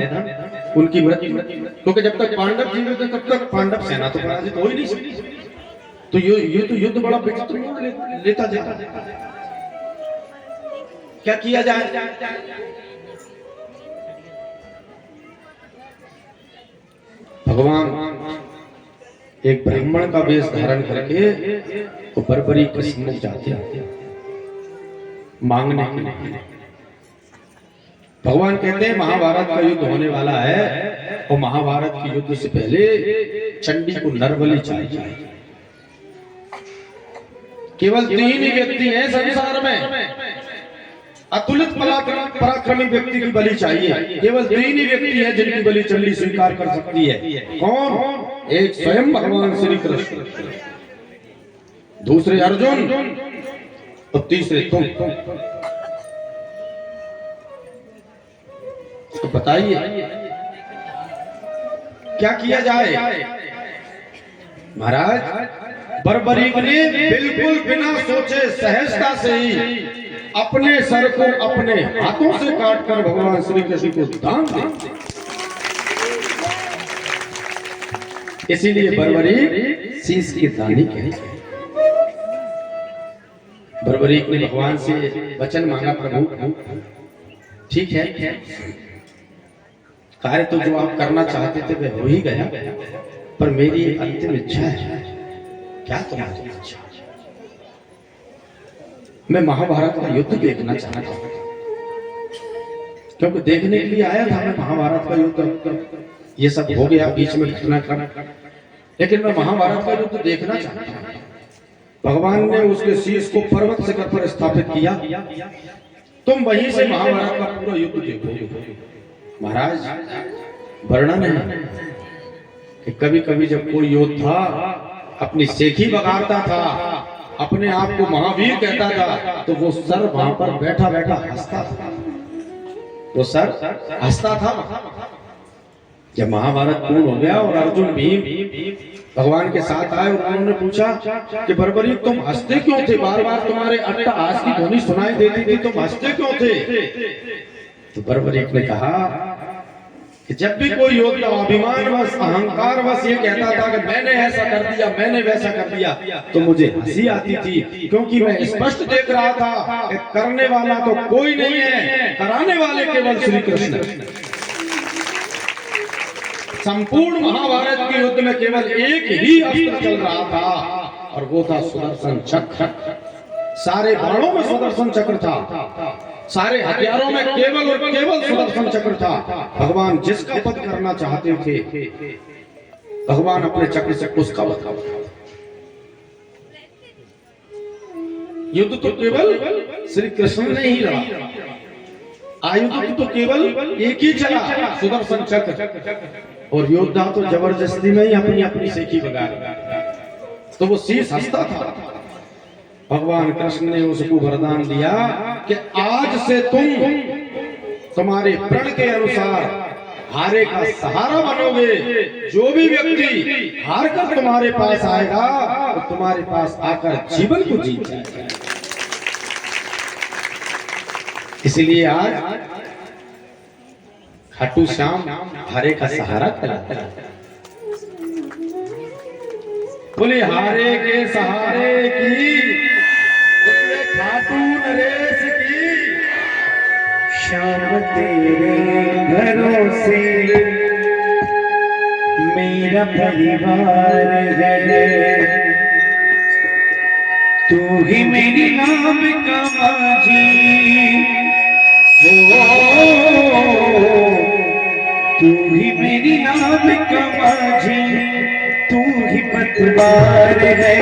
उनकी मृत्यु। क्योंकि जब तक पांडव जीवित है तब तक पांडव सेना तो पराजित हो ही नहीं सकती। तो ये तो युद्ध बड़ा विचित्र लेता जाता। क्या किया जाए? भगवान एक ब्राह्मण का वेश धारण करके वो बर्बरीक के सम्मुख जाते हैं मांगने के लिए। भगवान कहते हैं महाभारत का युद्ध होने वाला है, और महाभारत के युद्ध से पहले चंडी को नरबलि चाहिए। केवल 3 ही व्यक्ति हैं संसार में, अतुलित पराक्रमी व्यक्ति की बलि चाहिए। केवल 3 ही व्यक्ति हैं जिनकी बलि चंडी स्वीकार कर सकती है। कौन? एक स्वयं भगवान श्री कृष्ण, दूसरे अर्जुन और तीसरे तुम। तो बताइए क्या किया जाए? महाराज बर्बरीक ने बिल्कुल बिना सोचे सहजता से ही अपने सर को अपने हाथों से काटकर भगवान श्री कृष्ण को दान दे। इसीलिए बर्बरीक शीश की दानी कहते। बर्बरीक ने भगवान से वचन मांगा, प्रभु ठीक है कार्य तो जो आप करना चाहते थे वह हो ही गया, पर मेरी एक अंतिम इच्छा है। क्या तुम्हारी इच्छा? मैं महाभारत का युद्ध देखना चाहता हूं, क्योंकि देखने के लिए आया था मैं महाभारत का युद्ध। ये सब हो गया बीच में घटनाक्रम, लेकिन मैं महाभारत का युद्ध देखना चाहता हूं। भगवान ने उसके शीश को पर्वत शिखर पर स्थापित किया, तुम वहीं से महाभारत का पूरा युद्ध देखोगे। महाराज वर्णन है कि कभी कभी जब कोई योद्धा अपनी सेखी बगाड़ता था, अपने आप को महावीर कहता था, तो वो सर वहां पर बैठा बैठा हंसता था। वो सर हंसता था। जब महाभारत पूर्ण हो गया और अर्जुन भीम भगवान के साथ आए और उन्होंने पूछा कि बर्बरीक तुम हंसते क्यों थे? बार बार तुम्हारे अट्टहास की ध्वनि सुनाई देती थी, तुम हंसते क्यों थे? तो बर्बरीक ने कहा कि जब भी कोई योद्धा अभिमानवश अहंकारवश ये कहता था कि मैंने ऐसा कर दिया, मैंने वैसा कर दिया, तो मुझे हंसी आती थी, क्योंकि मैं स्पष्ट देख रहा था कि करने वाला तो कोई नहीं है, कराने वाले केवल श्री कृष्ण। संपूर्ण महाभारत के युद्ध में केवल एक ही अस्त्र चल रहा था और वो था सुदर्शन चक्र। सारे बाणों में सुदर्शन चक्र था, सारे हथियारों में केवल और केवल सुदर्शन चक्र था। भगवान जिसका वध करना चाहते थे, भगवान अपने चक्र से उसका वध करते। युद्ध तो केवल श्री कृष्ण ने ही लड़ा, आयुध तो केवल एक ही चला, सुदर्शन चक्र। और योद्धा तो जबरदस्ती में ही अपनी अपनी सेखी बगा, तो वो शीश हंसता था। भगवान कृष्ण ने उसको वरदान दिया कि आज से तुम तुम्हारे प्रण के अनुसार हारे का सहारा बनोगे। जो भी व्यक्ति हार कर तुम्हारे पास आएगा तो तुम्हारे पास आकर जीवन को जीत जाएगा। इसलिए आज खाटू श्याम हारे का सहारा कराता है। बोले हारे के सहारे की, खाटू नरेश की। श्याम तेरे भरोसे मेरा परिवार है, तू ही मेरी नाम का माझी हो, तू ही मेरी नाम का माझी, तू ही पतवार है।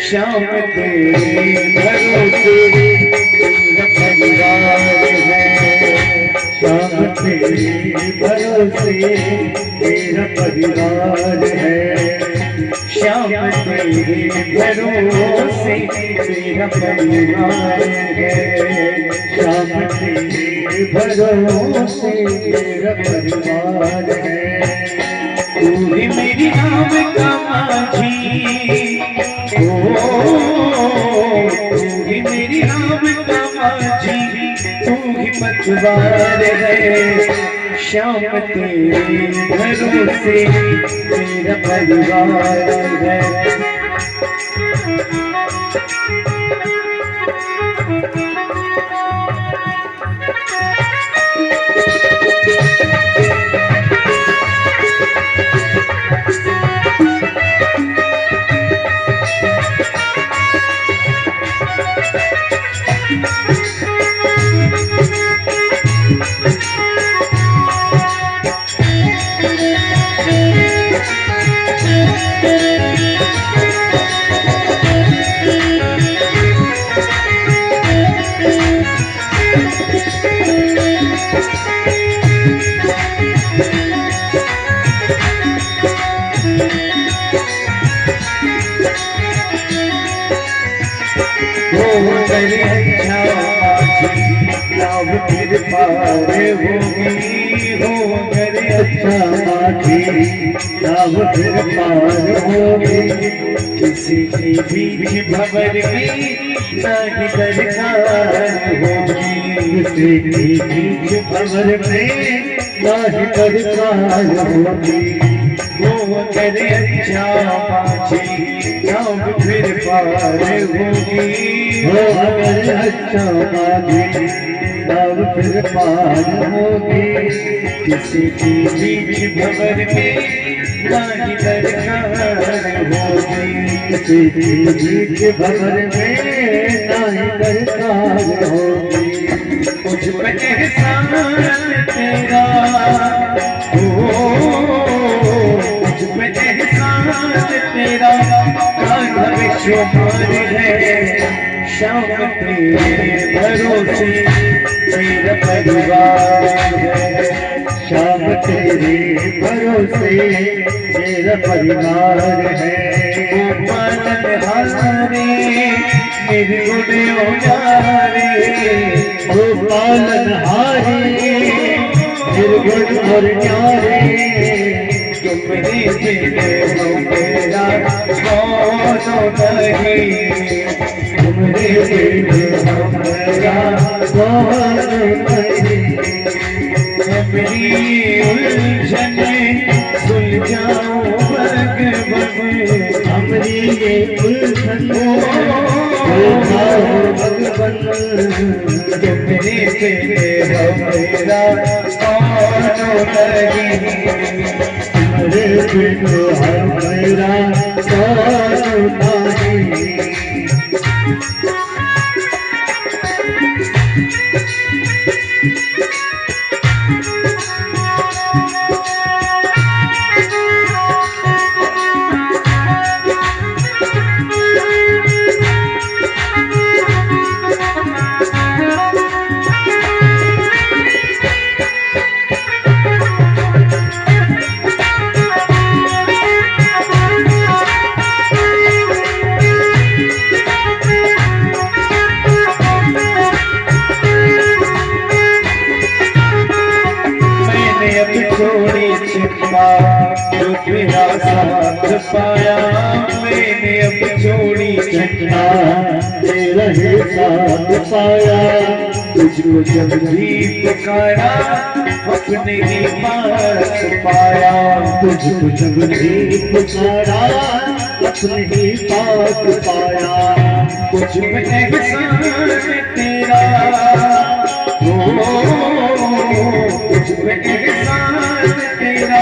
श्याम तेरे भरोसे मेरा परिवार है, श्याम तेरे भरोसे मेरा परिवार है, श्याम तेरे भरोसे मेरा परिवार है, श्याम तेरे भरोसे मेरा परिवार है। तू ही मेरी नाम का माझी हो, तू ही मेरी नाम का माझी, तू ही पतवार है। श्याम तेरे भरोसे मेरा परिवार है। शाम फिर पार होगी, किसी की भी भंवर में नहीं दरकार होगी, किसी की भी भंवर में नहीं दरकार होगी। वो करे अच्छा माझी शाम फिर पार होगी, वो करे अच्छा माझी शाम फिर पार होगी, किसी की भी भंवर में नहीं दरकार होगी, किसी की भी भंवर में नहीं दरकार होगी। मुझ पे एहसान तेरा मुझ पे एहसान तेरा कान्हा बेशुमार है, शाम तेरे भरोसे मेरा परिवार है, शाम तेरे भरोसे मेरा परिवार है। वो पालनहारे निर्गुण उजारे, वो पालनहारे निर्गुण और न्यारे, तुमने बिने हो मेरा कौन नहीं, तुमने बिने हो मेरा कौन नहीं। मेरी उलझन सुलझाओ भगवन, हमारी ये उलझन सुलझाओ भगवन, तुमने बिने हो मेरा कौन नहीं, तुम्हारे बिने हो मेरा कौन नहीं। जो तेरा साथ पाया, मैंने अब छोड़ी चन्ना तेरा ही साथ पाया, तुझको जब भी पुकारा अपने ही पास पाया, तुझको जब भी पुकारा अपने ही पास पाया। कुछ में एहसान तेरा कुछ में एहसान तेरा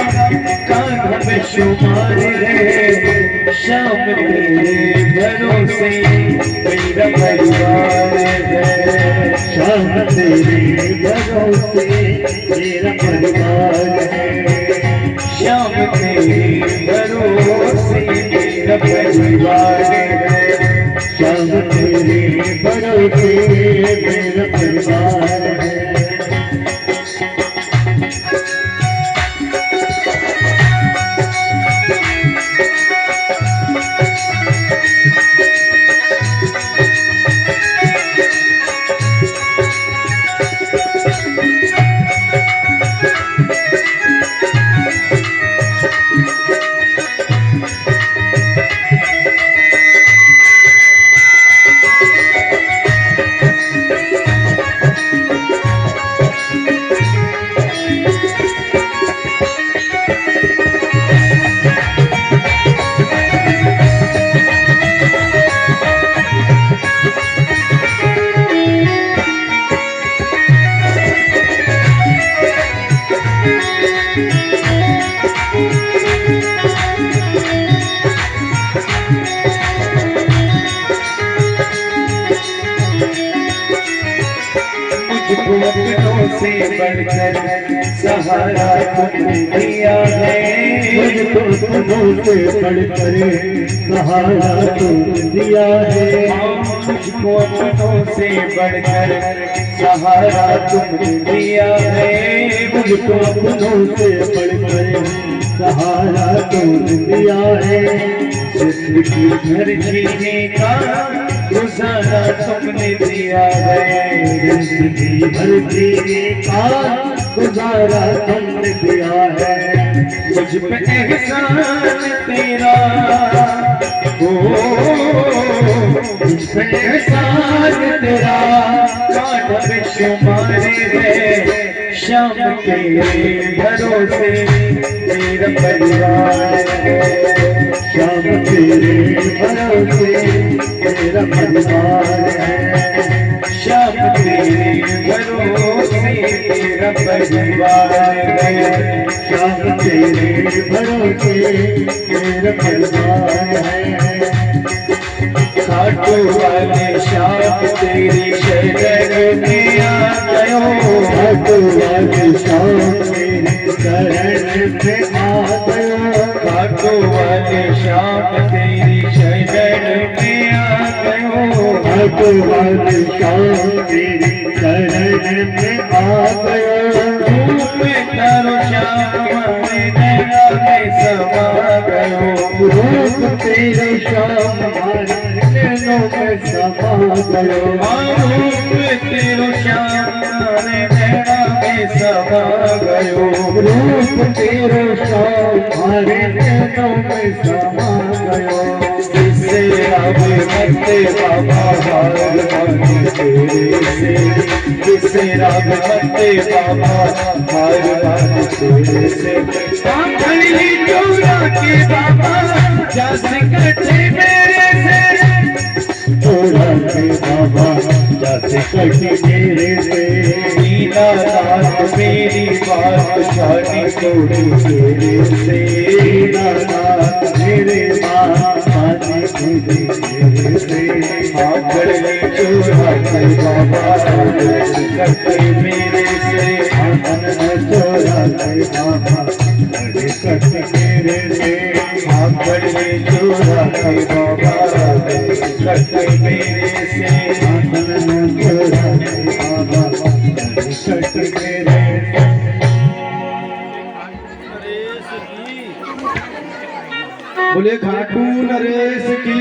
कान्हा बेशुमार है, शाम तेरे भरोसे मेरा परिवार है, शाम तेरे भरोसे मेरा परिवार है, शाम तेरे भरोसे मेरा परिवार है, शाम तेरे भरोसे मेरा परिवार है। अपनों से बढ़कर सहारा तुमने दिया है, मुझको अपनों से बढ़कर सहारा तुमने दिया है, मुझको अपनों से बढ़कर सहारा तुमने दिया है, मुझको अपनों से बढ़कर सहारा तुमने दिया है। जिंदगी भर जीने का गुजारा तुमने दिया है, जिंदगी भर जीने का गुजारा तुमने दिया है, मुझ पे एहसान तेरा, ओ मुझ पे एहसान तेरा, कांट में शुमारे है शाम तेरे भरोसे मेरा परिवार है, शाम तेरे भरोसे मेरा परिवार है, शाम तेरे भरोसे मेरा परिवार है, शाम तेरे भरोसे मेरा परिवार है। खाटू वाले शाम तेरी शरण में आ गयो, खाटू वाले शाम तेरी शरण में आ गयो, खाटू वाले शाम तेरी शरण में आ गयो, खाटू वाले शाम तेरी शरण में आ गयो, धूप तारो श्याम नैना में समा गयो, धूप तेरे श्याम हमारे नैनों में समा गयो, रूप तेरो श्याम नैना में समा गयो, रूप तेरो श्याम हमारे नैनों में समा गयो। जिससे अब मते बाबा हार मानी तेरे से, जिससे रब मते बाबा हार मानी तेरे से, आंगली चोरा के बाबा जस कटे मेरे से, चोरा के बाबा जस कटे मेरे से, दीना नाथ मेरी बात शादी तोड़ी तेरे से, दीना नाथ मेरे बात शादी तोड़ी तेरे से, आंगली चोरा के बाबा जस कटे मेरे से, आंगली चोरा के बाबा जस कटे मेरे से, आंगली चोरा के बाबा जस कटे मेरे से, आंगली चोरा के बाबा जस कटे मेरे से। बोले खाटू नरेश की।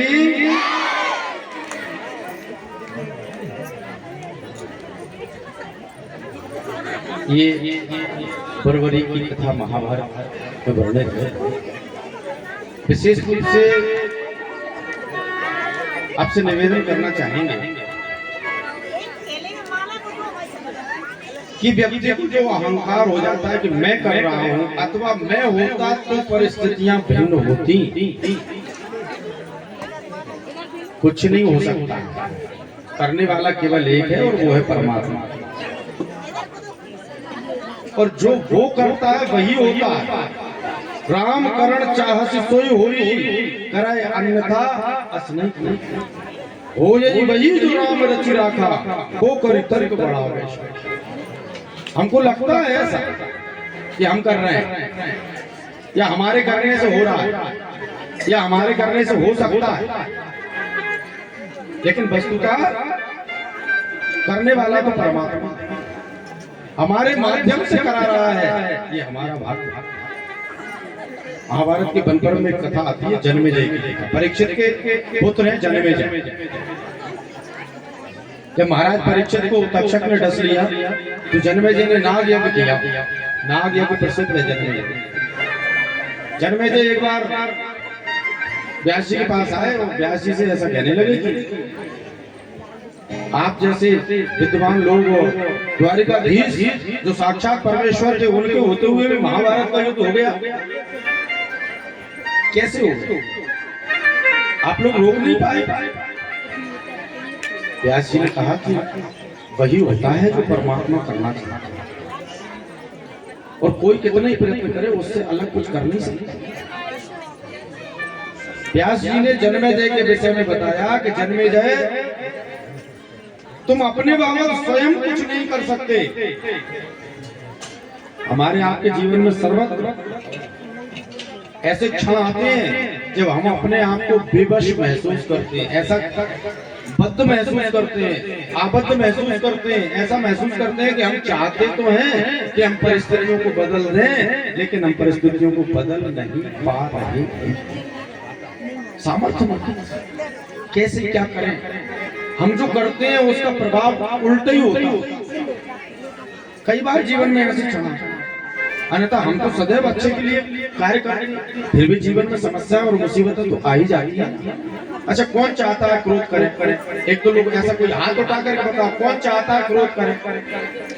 ये फरवरी की कथा महाभारत में वर्णित है। विशेष रूप से आपसे निवेदन करना चाहेंगे कि व्यक्ति को जो अहंकार हो जाता है कि मैं कर रहा हूं अथवा मैं होता तो परिस्थितियां भिन्न होती, कुछ नहीं हो सकता। करने वाला केवल एक है और वो है परमात्मा, और जो वो करता है वही होता है। राम करण चाहसि सोई होई, कराए अन्यथा अस नहीं हो, यही वही जो राम रचि राखा, वो करी तर्क बढ़ावे। हमको लगता है ऐसा कि हम कर रहे हैं, या हमारे करने से हो रहा है, या हमारे करने से हो सकता है, लेकिन वस्तुतः करने वाला तो परमात्मा हमारे माध्यम से करा रहा है। ये हमारा भाग्य। महाभारत के बनपर्व में एक कथा आती है जन्मेजय की। परीक्षित के पुत्र हैं जन्मेजय। जब महाराज परीक्षित को तक्षक ने डस लिया तो जन्मेजय ने नाग यज्ञ किया। नाग यज्ञ प्रसिद्ध है जन्मेजय। जन्मेजय एक बार व्यास जी के पास आए और व्यास जी से ऐसा कहने लगे कि आप जैसे विद्वान लोग और द्वारिकाधीश जो साक्षात परमेश्वर थे उनके होते हुए भी महाभारत का युद्ध हो गया, कैसे हो? आप लोग रोक नहीं पाए। व्यास जी ने कहा कि वही होता है जो परमात्मा करना चाहता है, और कोई कितना ही प्रयत्न करे उससे अलग कुछ कर नहीं सकता। व्यास जी ने जन्मेजय के विषय में बताया कि जन्मेजय, तुम अपने बाबत स्वयं कुछ नहीं कर सकते। हमारे आपके जीवन में सर्वत्र ऐसे क्षण आते हैं जब हम अपने आप को बेबस महसूस करते हैं, ऐसा बद्ध महसूस करते हैं, आबद्ध महसूस करते हैं, ऐसा महसूस करते हैं कि हम चाहते तो हैं कि हम परिस्थितियों को बदल दें, लेकिन हम परिस्थितियों को बदल नहीं पा रहे। सामर्थ्य नहीं, कैसे क्या करें? हम जो करते हैं उसका प्रभाव उल्टा ही होता है। कई बार जीवन में ऐसे क्षण अन्यथा हम तो सदैव अच्छे के लिए कार्य करेंगे, फिर भी जीवन में समस्या और मुसीबतें तो आ ही जाती है। अच्छा, कौन चाहता है क्रोध करे? एक तो लोग ऐसा कोई हाथ उठा करके बताओ, कौन चाहता है क्रोध करे?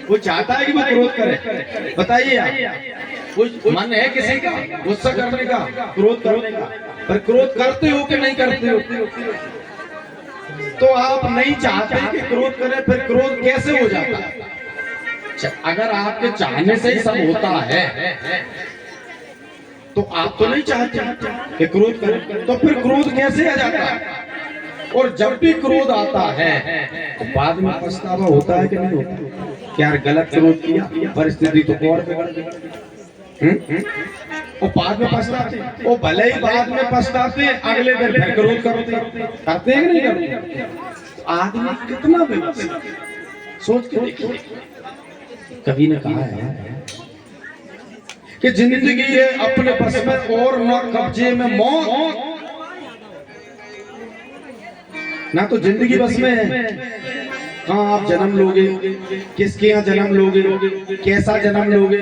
वो चाहता है कि वो क्रोध करे? बताइए, कोई मन है किसी का गुस्सा करने का, क्रोध करने का? पर क्रोध करते हो कि नहीं करते हो? तो आप नहीं चाहते कि क्रोध करें, फिर क्रोध कैसे हो जाता है? अगर आपके चाहने से ही सब होता है तो आप तो नहीं चाहते कि क्रोध करें, तो फिर क्रोध कैसे आ जाता है? और जब भी क्रोध आता है तो बाद में पछतावा होता है कि नहीं होता? क्या गलत क्रोध किया, परिस्थिति तो और बिगड़ गई, और बाद में पछताते, वो भले ही बाद में पछताते, अगले दिन फिर क्रोध करते हैं कि नहीं करते? आदमी कितना बेवकूफ, सोच के देखिए। कवि ने कहा है कि जिंदगी है अपने बस में और न कब्जे में मौत। ना तो जिंदगी बस में है, कहाँ आप जन्म लोगे, किसके यहाँ जन्म लोगे, कैसा जन्म लोगे,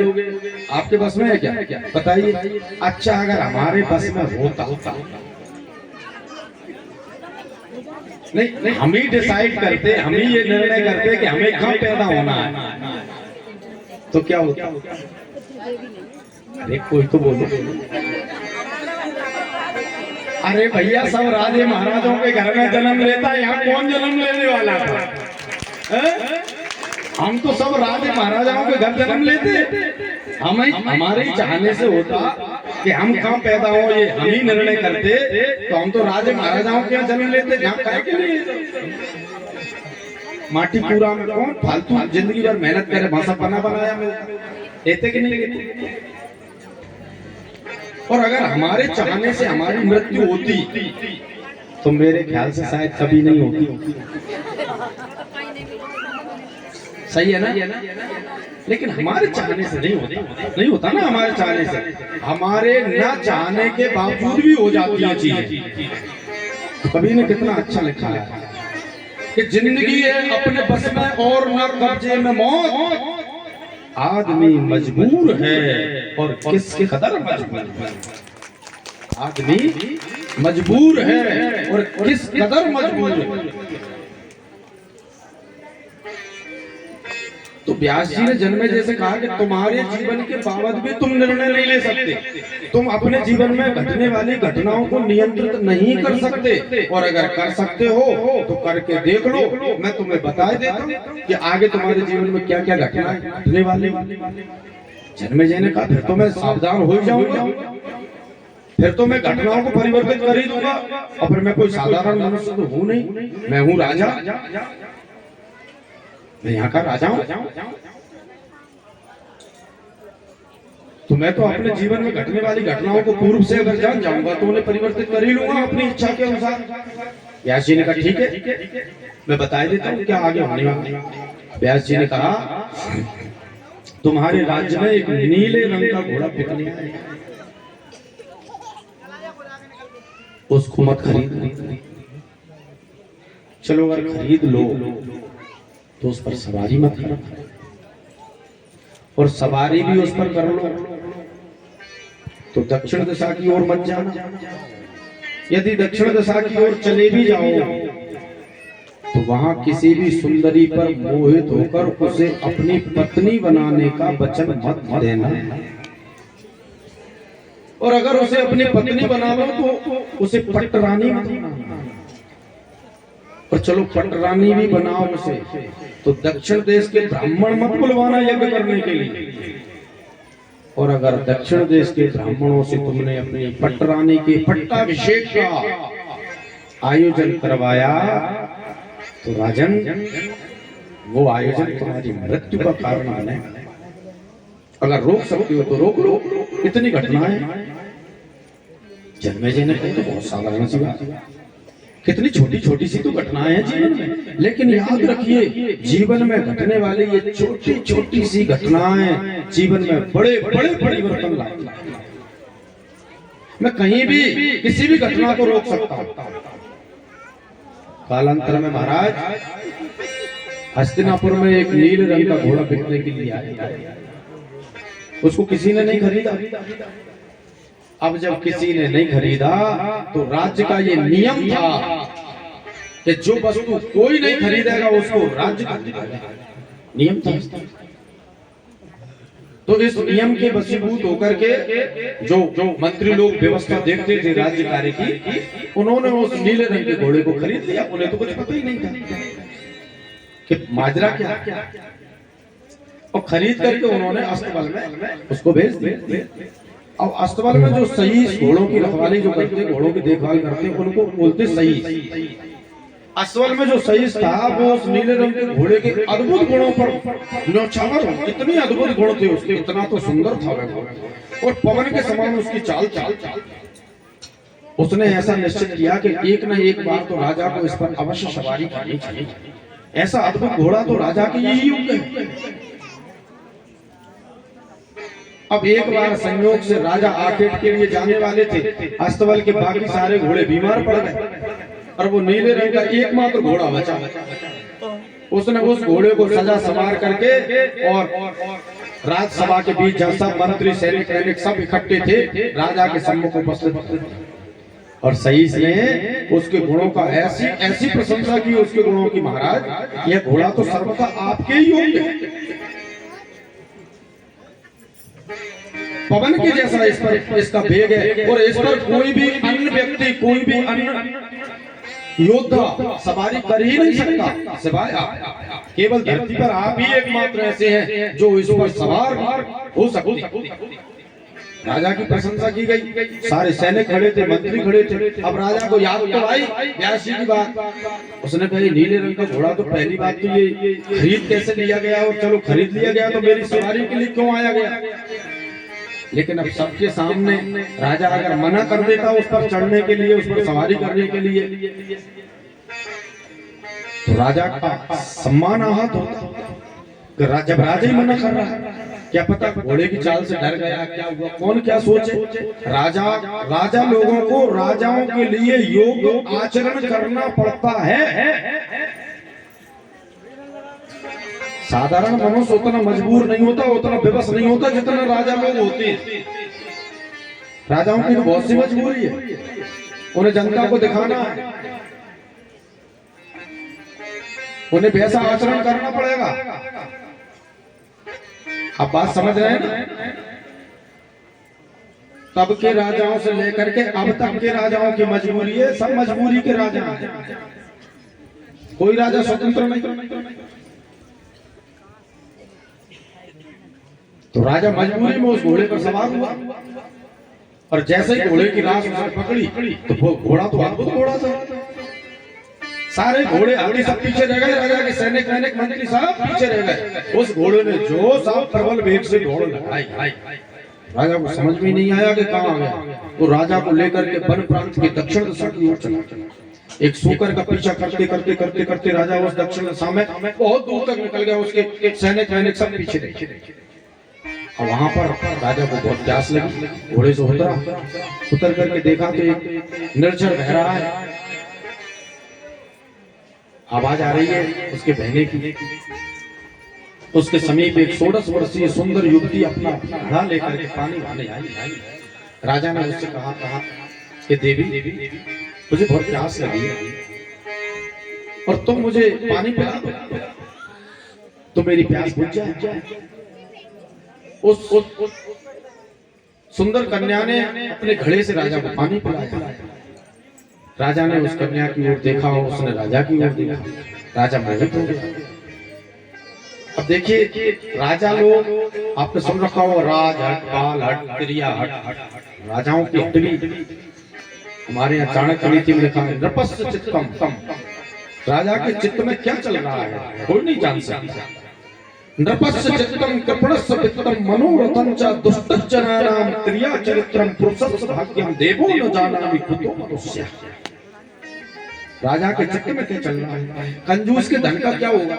आपके बस में है क्या? बताइए। अच्छा, अगर हमारे बस में होता नहीं, हम ही डिसाइड करते, हम ही ये निर्णय करते कि हमें कहाँ पैदा होना है, तो क्या होता? अरे कोई तो बोलो। अरे भैया, सब राजे महाराजों के घर में जन्म लेता, यहाँ कौन जन्म लेने वाला था? हम तो सब राजे महाराजाओं के घर जन्म लेते, हमारे ही चाहने से होता कि हम कहाँ पैदा हो, ये हम ही निर्णय करते, तो हम तो राजे महाराजाओं के यहाँ जन्म लेते, जहाँ काहे के लिए? माटी पूरा में कौन फालतू जिंदगी भर मेहनत करे, भाषा बनाया लेते कि नहीं लेते? और अगर हमारे चाहने से हमारी मृत्यु होती तो मेरे ख्याल से शायद कभी नहीं होती। सही है ना? लेकिन हमारे चाहने से नहीं होता ना, हमारे चाहने से, हमारे ना चाहने के बावजूद भी हो जाती है चीजें। कवि ने कितना अच्छा लिखा है कि जिंदगी है अपने बस में और न कब्जे में मौत, आदमी मजबूर है और किसके कदर मजबूर है? आदमी मजबूर है और किस कदर मजबूर है? तो व्यास जी ने जन्मे जैसे कहा कि तुम्हारे जीवन के बावजूद भी तुम निर्णय नहीं ले सकते, तुम अपने जीवन में घटने वाली घटनाओं को नियंत्रित नहीं कर सकते, और अगर कर सकते हो तो करके देख लो। मैं तुम्हें बता देता हूँ कि आगे तुम्हारे जीवन में क्या क्या घटनाएं घटने वाली। जन्मे जी ने कहा फिर तो मैं सावधान हो जाऊंगा, फिर तो मैं घटनाओं को परिवर्तित कर ही दूंगा, और फिर मैं कोई साधारण मनुष्य तो हूँ नहीं, मैं हूँ राजा, मैं यहाँ का राजा हूं, तो मैं तो अपने जीवन में घटने वाली घटनाओं को पूर्व से अगर जान जाऊंगा तो उन्हें परिवर्तित कर ही लूंगा अपनी इच्छा के अनुसार। व्यास जी ने कहा ठीक है, मैं बता देता हूँ क्या आगे होने वाला। व्यास जी ने कहा तुम्हारे राज्य में एक नीले रंग का घोड़ा बिकने आया, उसको मत खरीद, चलो अगर खरीद लो तो उस पर सवारी मत करो, और सवारी भी उस पर कर लो तो दक्षिण दिशा की ओर मत जाना। यदि दक्षिण दिशा की ओर चले भी जाओ तो वहां किसी भी सुंदरी पर मोहित होकर उसे अपनी पत्नी बनाने का वचन मत देना, और अगर उसे अपनी पत्नी बना लो तो उसे पटरानी मत बनाना। और चलो पटरानी भी बनाओ उसे, तो दक्षिण देश के ब्राह्मण मत बुलवाना यज्ञ करने के लिए, और अगर दक्षिण देश के ब्राह्मणों से तुमने अपनी पटरानी के पट्टाभिषेक का आयोजन करवाया तो राजन वो आयोजन तुम्हारी मृत्यु का कारण बने। अगर रोक सकते हो तो रोक लो, इतनी घटनाएं। जन्मे जी ने कही तो बहुत साधारण सी बात, कितनी छोटी छोटी सी तो घटनाएं हैं जीवन में, लेकिन याद रखिए जीवन में घटने वाली ये छोटी छोटी सी घटनाएं जीवन में बड़े बड़े परिवर्तन लाती हैं। मैं कहीं भी किसी भी घटना को रोक सकता हूं। कालांतर में महाराज हस्तिनापुर में एक नील रंग का घोड़ा बिकने के लिए आया, उसको किसी ने नहीं खरीदा। अब जब किसी ने नहीं खरीदा तो राज्य का ये नियम था कि जो वस्तु कोई नहीं खरीदेगा उसको राज्य का नियम था। तो इस नियम के वशीभूत होकर के जो मंत्री लोग व्यवस्था देखते थे राज्य कार्य की, उन्होंने उस नीले रंग के घोड़े को खरीद लिया। उन्हें तो कुछ पता ही नहीं था कि माजरा क्या, और खरीद करके उन्होंने अस्तबल में उसको भेज दिया। अब अस्तबल में जो सही घोड़ों की रखवाली जो करते, घोड़ों की देखभाल करते, उनको बोलते सही। अस्तबल में जो सही था वो उस नीले रंग के घोड़े के अद्भुत गुणों पर न्यौछावर हो, इतने अद्भुत गुण थे उसके, इतना तो सुंदर था वह, और पवन के समान उसकी चाल। उसने ऐसा निश्चित किया कि एक न एक बार तो राजा को इस पर अवश्य सवारी करनी चाहिए। ऐसा अद्भुत घोड़ा तो राजा के यही युग है। अब एक बार संयोग से राजा आखेट के लिए जाने वाले थे, अस्तबल के बाकी सारे घोड़े बीमार पड़ गए और वो नीले रंग का एकमात्र घोड़ा बचा। उसने उस घोड़े को सजा संवार करके और राजसभा के बीच जहां सब मंत्री सैनिक सब इकट्ठे थे राजा के सम्मुख उपस्थित, और सही से उसके गुणों का ऐसी प्रशंसा की उसके गुणों की, महाराज यह घोड़ा तो सर्वथा आपके ही योग्य है। पवन के जैसा इस पर इसका वेग है, और इस पर कोई भी अन्य व्यक्ति, कोई भी अन्य योद्धा सवारी कर ही नहीं सकता सिवाय आप। केवल धरती पर आप ही एकमात्र ऐसे हैं जो इस पर सवार हो सकते। राजा की प्रशंसा की गई, सारे सैनिक खड़े थे, मंत्री खड़े थे। अब राजा को याद तो आई व्यासी की बात। उसने कहा नीले रंग का घोड़ा तो पहली बात तो ये खरीद कैसे लिया गया, और चलो खरीद लिया गया तो मेरी सवारी के लिए क्यों आया गया। लेकिन अब सबके सामने राजा अगर मना कर देता उस पर चढ़ने के लिए, उस पर सवारी करने के लिए, तो राजा का सम्मान आहत होता। जब राजा ही मना कर रहा है, क्या पता घोड़े की चाल से डर गया, क्या हुआ, कौन क्या सोचे। राजा लोगों को राजाओं के लिए योग्य आचरण करना पड़ता है। साधारण मनुष्य उतना मजबूर नहीं होता, उतना विवश नहीं होता जितना राजा लोग होते हैं। राजाओं की तो बहुत सी मजबूरी है, उन्हें जनता को दिखाना है, उन्हें वैसा आचरण करना पड़ेगा। आप बात समझ रहे हैं ना। तब के राजाओं से लेकर के अब तक के राजाओं की मजबूरी है, सब मजबूरी के राजा हैं। कोई राजा स्वतंत्र नहीं। तो राजा मजबूरी में उस घोड़े पर सवार हुआ, और जैसे ही घोड़े की रास उसने पकड़ी तो वो घोड़ा तो अद्भुत घोड़ा था। सारे घोड़े आगे सब पीछे रह गए, राजा के सैनिक मंत्री सब पीछे रह गए। उस घोड़े ने जो सब प्रबल वेग से दौड़ लगाई, राजा को समझ में नहीं आया कि कहां आ गया। तो राजा को लेकर के वन प्रांत के दक्षिण दिशा की ओर चला। एक सूकर का पीछा करते करते राजा उस दक्षिण दिशा में बहुत दूर तक निकल गया। उसके सैनिक सब पीछे रहे। और वहां पर राजा को बहुत प्यास लगी, घोड़े से उतर करके देखा तो एक निर्जर बह रहा है, आवाज आ रही है उसके बहने की। उसके समीप एक 16 वर्षीय सुंदर युवती अपना घड़ा लेकर के पानी भरने आई। राजा ने उससे कहा कि देवी मुझे बहुत प्यास लगी है और तुम मुझे पानी पिला दो तो मेरी प्यास बुझ जाए। उस सुंदर कन्या ने अपने घड़े से राजा को पानी पिलाया। राजा ने उस कन्या की ओर देखा और उसने राजा की ओर देखा। राजा मोहित हो गया। अब देखिए राजा लोग आपने सुन रखा हो, राज हट, बाल हट, क्रिया हट, राजाओं की हटवी। हमारे यहाँ चाणक्य नीति में लिखा है नृपस्य चित्तम। राजा के चित्त में क्या चल रहा है कोई नहीं जान सकता। नृपस्य चित्तम कृपणस्य वित्तम मनोरथं च दुष्टजनानां क्रिया चरित्रम पुरुषस्य भाग्यम देवो न जानामि कुतो मनुष्य। राजा के चित्त में क्या चल रहा है। कंजूस के धन का क्या होगा,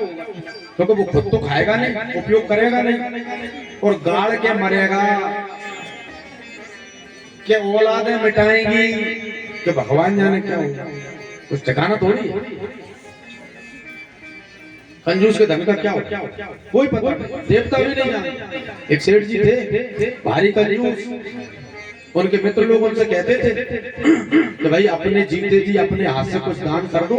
क्योंकि वो खुद तो खाएगा नहीं, उपयोग करेगा नहीं, और गाड़ के मरेगा, के औलादें मिटाएंगी, कि भगवान जाने क्या होगा, कुछ ठिकाना थोड़ी है। कंजूस के धन का क्या होता है कोई पता नहीं, देवता भी नहीं जानते। एक सेठ जी थे भारी कंजूस, उनके मित्र लोग उनसे कहते थे कि भाई अपने जीते जी अपने हाथ से कुछ दान कर दो।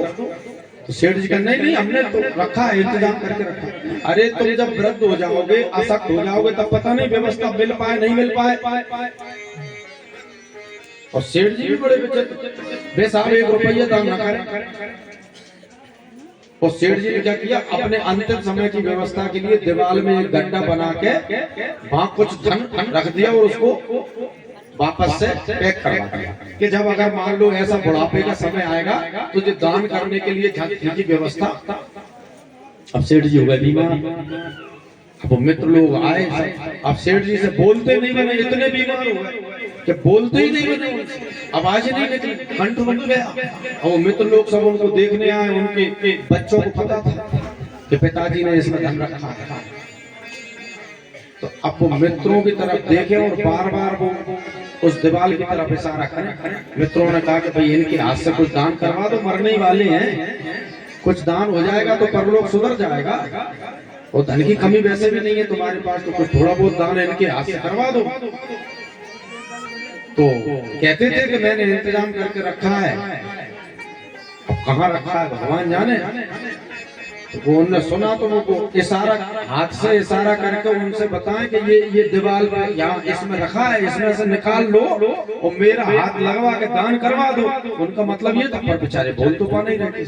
तो सेठ जी कहते नहीं हमने तो रखा है, इंतजाम करके रखा। अरे तुम जब वृद्ध हो जाओगे, असक्त हो जाओगे, तब पता नहीं व्यवस्था मिल पाए नहीं मिल पाए। और सेठ जी भी बड़े विचित्र, वे साहब 1 रुपया दान न करें। और सेठ जी ने क्या किया, अपने अंतिम समय की व्यवस्था के लिए दीवार में एक गड्ढा बना के वहां कुछ धन रख दिया और उसको वापस से पैक करवा दिया कि जब अगर मान लो ऐसा बुढ़ापे का समय आएगा तो जो दान करने के लिए झांकी की व्यवस्था। अब सेठ जी हो गए बीमार, अब वो मित्र लोग आए, अब सेठ जी से बोलते नहीं बने, इतने बीमार हो गए कि बोलते ही नहीं बने, आवाज नहीं निकली, कंठ बन गया। और वो मित्र लोग सब उनको देखने आए, उनके बच्चों को पता था कि पिताजी ने इसमें धन रखा था। तो अब वो मित्रों की तरफ देखे और बार बार वो उस दीवार की तरफ इशारा करें। मित्रों ने कहा कि भाई इनके हाथ से कुछ दान करवा दो, मरने ही वाले हैं, कुछ दान हो जाएगा तो परलोक सुधर जाएगा, और धन की कमी वैसे भी नहीं है तुम्हारे पास, तो कुछ थोड़ा बहुत दान इनके हाथ से करवा दो। तो कहते थे कि मैंने इंतजाम करके रखा है, अब कहाँ रखा है भगवान जाने। तो वो उन्होंने सुना तो वो इशारा, हाथ से इशारा करके उनसे बताएं कि ये दीवार पे यहाँ इसमें रखा है, इसमें से निकाल लो और मेरा हाथ लगवा के दान करवा दो। उनका मतलब ये था, पर बेचारे बोल तो पा नहीं रहे,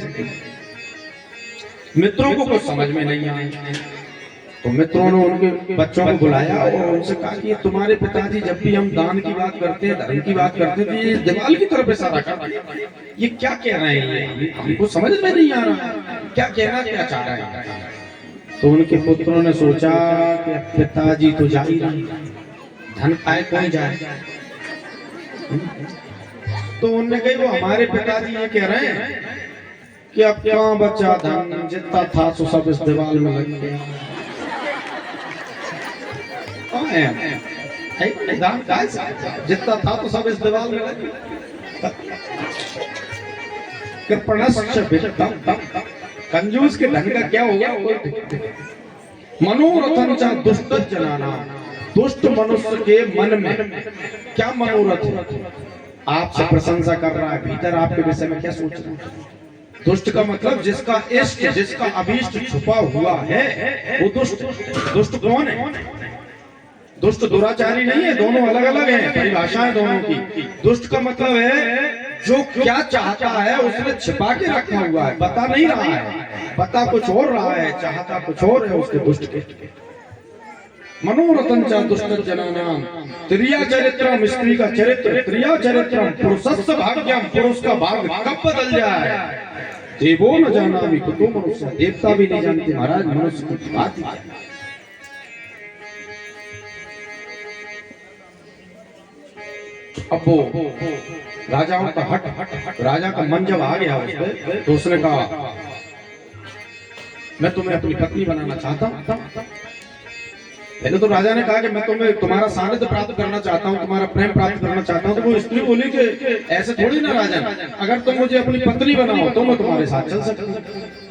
मित्रों को कुछ समझ में नहीं आया। तो मित्रों ने उनके बच्चों को बुलाया और उनसे कहा कि तुम्हारे पिताजी जब भी हम दान की बात करते हैं, धर्म की बात करते हैं, तो ये दीवार की तरफ इशारा करते हैं, ये क्या कह रहे हैं, हमको समझ में नहीं आ रहा क्या कहना क्या चाह रहे हैं। तो उनके पुत्रों ने सोचा कि पिताजी तो जा ही रहे, धन पाए कौन जाए। तो उनने कही वो हमारे पिताजी ये कह रहे हैं कि अब क्या बच्चा, धन जितना था तो सब इस दीवार में लग गया। जितना था तो सब इस दीवार में लग गया। कंजूस के धन का क्या होगा, मनोरथन चा दुष्ट जनाना, दुष्ट मनुष्य के मन में क्या मनोरथ है, आपसे प्रशंसा कर रहा है, भीतर आपके विषय में क्या सोच रहा है। दुष्ट का मतलब जिसका इष्ट, जिसका अभीष्ट छुपा हुआ है वो दुष्ट। दुष्ट कौन है? दुष्ट दुराचारी नहीं है, दोनों अलग अलग हैं, परिभाषाएं दोनों की। दुष्ट का मतलब है जो क्या चाहता है उसने छिपा के रखा हुआ है, बता नहीं रहा है, बता कुछ और रहा है, चाहता कुछ और है उसके दुष्ट के। मनोरथन चा दुष्ट जनानाम त्रिया चरित्रम, स्त्री का चरित्र, त्रिया चरित्रम पुरुषस्य भाग्यम, पुरुष का भाग्य कब बदल जाए। देवो न जाना भी कुतो मनुष्य, देवता भी नहीं जानते महाराज मनुष्य की बात ही है। अब वो राजाओं का हट, राजा का मन जब आ गया उसपे, तो उसने कहा मैं तुम्हें अपनी पत्नी बनाना चाहता हूँ। पहले तो राजा ने कहा कि मैं तुम्हें तुम्हारा सानिध्य प्राप्त करना चाहता हूँ, तुम्हारा प्रेम प्राप्त करना चाहता हूँ। तो वो स्त्री बोली कि ऐसे थोड़ी ना राजा, अगर तुम मुझे अपनी पत्नी बनाओ तो मैं तुम्हारे साथ चल सकता हूँ।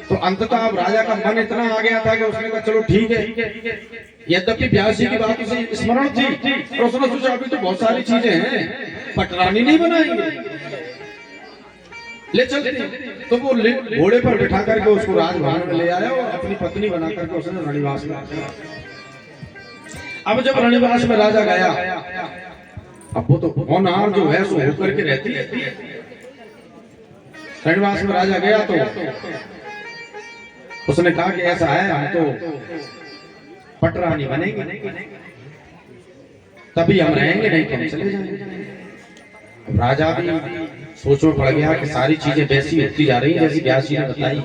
तो अंततः अब राजा का मन इतना आ गया था कि उसने कहा चलो ठीक है। यद्यपि ब्यास जी की बात उसे स्मरण थी, और उसने सोचा अभी तो बहुत सारी चीजें हैं, पटरानी नहीं बनाएंगे, ले चलते। तो वो घोड़े पर बिठा करके उसको राजभवन में ले आया और अपनी पत्नी बना करके उसने रणिवास में। अब जब रणिवास में राजा गया, अब वो तो होनहार जो है सो होकर के रहती है। रणिवास में राजा गया तो उसने कहा कि ऐसा है, हम तो पटरानी बनेंगे, तभी हम रहेंगे, नहीं तो हम चले जाएंगे। राजा भी सोच में पड़ गया कि सारी चीजें वैसी होती जा रही हैं जैसी व्यास जी ने बताई,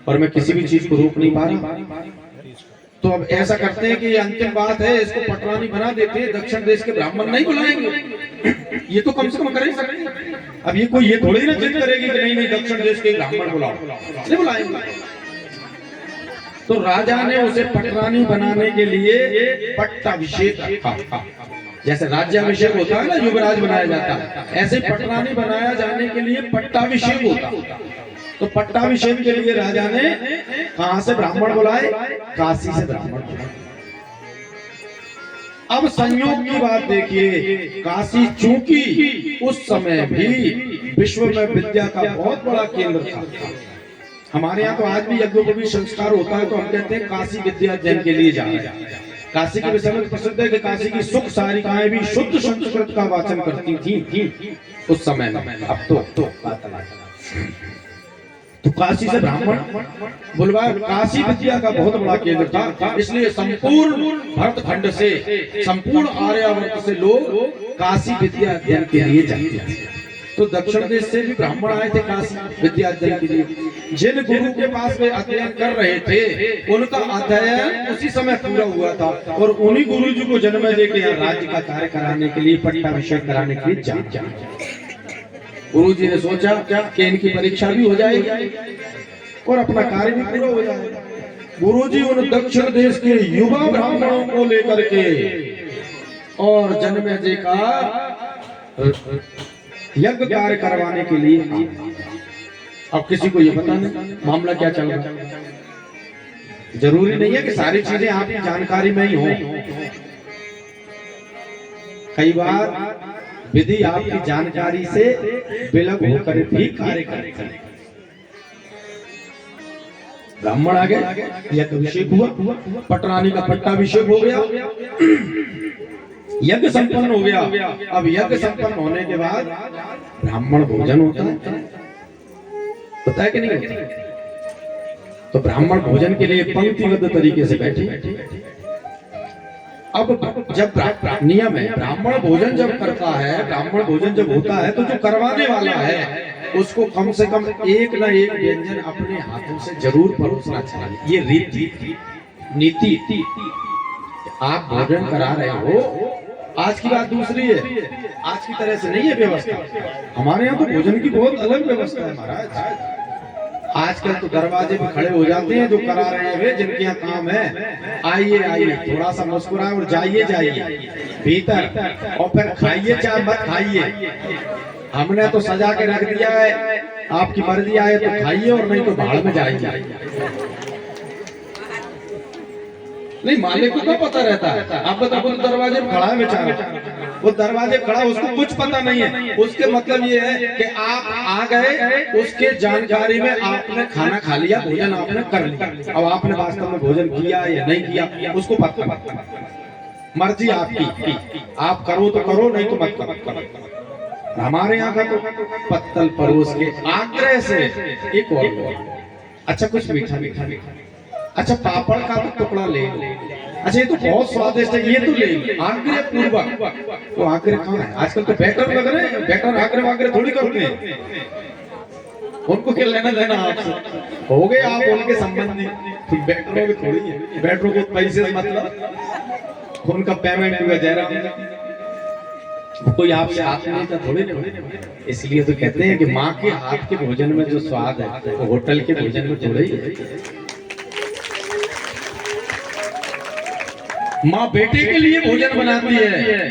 और मैं किसी भी चीज को रोक नहीं पा रहा। तो अब ऐसा करते हैं कि ये अंतिम बात है, इसको पटरानी बना देते हैं, दक्षिण देश के ब्राह्मण नहीं बुलाएंगे, ये तो कम से कम कर ही सकते हैं। अब ये कोई ये थोड़ी ना जिद करेगी कि नहीं दक्षिण देश के ब्राह्मण बुलाओ, नहीं बुलाएंगे। तो राजा ने उसे पटरानी बनाने के लिए पट्टाभिषेक रखा। जैसे राज्याभिषेक होता है ना, युवराज बनाया जाता है, ऐसे पटरानी बनाया जाने के लिए पट्टाभिषेक होता। तो पट्टाभिषेक के लिए राजा ने कहां से ब्राह्मण बुलाए? काशी से ब्राह्मण बुलाए। अब संयोग की बात देखिए, काशी चूंकि उस समय भी विश्व में विद्या का बहुत बड़ा केंद्र था। हमारे यहाँ तो आज भी यज्ञोपवीत संस्कार होता है तो हम कहते हैं काशी विद्या अध्ययन के लिए जाना। काशी के विषय में प्रसिद्ध है कि काशी की सुख सारिकाएं भी शुद्ध संस्कृत का वाचन करती थी उस समय में। अब तो काशी से ब्राह्मण बुलवाए। काशी विद्या का बहुत बड़ा केंद्र था, इसलिए संपूर्ण भरतखंड से, संपूर्ण आर्यावर्त से लोग काशी विद्या अध्ययन के लिए जाते थे। तो दक्षिण देश से भी ब्राह्मण आए थे काशी विद्या अध्ययन के लिए। जिन गुरु के पास वे अध्ययन कर रहे थे उनका अध्ययन उसी समय पूरा हुआ था, और उन्हीं गुरु जी को जन्म दे के राज्य का कार्य कराने के लिए, पट्टाभिषेक कराने के लिए जा गुरु जी ने सोचा कि इनकी परीक्षा भी हो जाएगी और अपना कार्य भी पूरा हो जाएगा। गुरु जी उन दक्षिण देश के युवा ब्राह्मणों को लेकर के और जन्मेजय का यज्ञ कार्य करवाने के लिए। अब किसी को ये पता नहीं मामला क्या चल रहा है। जरूरी नहीं है कि सारी चीजें आपकी जानकारी में ही हो। कई बार विधि आपकी जानकारी से विलग होकर भी कार्य करती है। ब्राह्मण आ गए, यज्ञ अभिषेक हुआ, पटरानी का पट्टाभिषेक हो गया, यज्ञ संपन्न हो गया। अब यज्ञ संपन्न होने के बाद ब्राह्मण भोजन होता है, पता है कि नहीं होता? तो ब्राह्मण भोजन के लिए पंक्तिबद्ध तरीके से बैठे। अब जब नियम है, ब्राह्मण भोजन जब करता है, ब्राह्मण भोजन जब होता है तो जो करवाने वाला है उसको कम से कम एक न एक व्यंजन अपने हाथों से जरूर परोसना चाहिए। ये रीति नीति। आप भोजन करा रहे हो, आज की बात दूसरी है, आज की तरह से नहीं है व्यवस्था। हमारे यहाँ तो भोजन की बहुत अलग व्यवस्था है महाराज। आजकल तो दरवाजे पे खड़े हो जाते हैं जो करा रहे हैं, जिनके यहाँ काम है, आइए आइए, थोड़ा सा मुस्कुराए और जाइए भीतर, और फिर खाइए चाहे मत खाइए। हमने तो सजा के रख दिया है, आपकी मर्जी आए तो खाइए और नहीं तो भाड़ में जाइए। नहीं, मालिक को क्या पता रहता है? आप बता, वो दरवाजे पे खड़ा है बेचारा, वो दरवाजे खड़ा, उसको कुछ पता नहीं है। उसके मतलब ये है कि आप आ गए, उसके जानकारी में आपने खाना खा लिया, भोजन आपने कर लिया। अब आपने वास्तव में भोजन किया या नहीं किया उसको पता, मर्जी आपकी, आप करो तो करो, नहीं तो मत करो। हमारे यहाँ का तो पत्तल परोस के आग्रह से एक और, अच्छा कुछ मीठा, अच्छा पापड़ का तो टुकड़ा ले, अच्छा ये तो बहुत स्वादिष्ट है, ये तो ले, आग्रह पूर्वक। तो आग्रह कहाँ है? आजकल तो बैटर लग रहे हैं, बैटर आग्रह थोड़ी करते हैं। उनको क्या लेना देना आपसे? हो गए आप उनके संबंधी, तो बैटरों के थोड़ी है। बैटरों को पैसे से मतलब, उनका पेमेंट हुआ जयराम, कोई आपसे हाथ नहीं था थोड़ी नहीं। इसलिए तो कहते हैं कि माँ के हाथ के भोजन में जो स्वाद है वो होटल के भोजन में थोड़ा ही है। माँ बेटे के लिए भोजन बनाती है,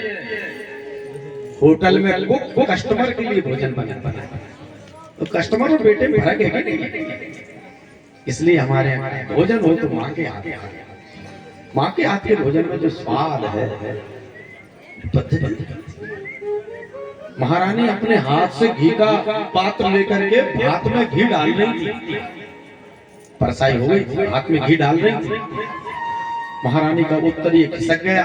होटल में कुक कस्टमर के लिए भोजन बनाता है। तो कस्टमर और बेटे में फर्क है कि नहीं? इसलिए हमारे यहाँ भोजन हो तो माँ के हाथ के भोजन में जो स्वाद है, महारानी अपने हाथ से घी का पात्र लेकर के हाथ में घी डाल रही थी, परसाई हो गई, हाथ में घी डाल रही थी। महारानी का उत्तरीय खिसक गया।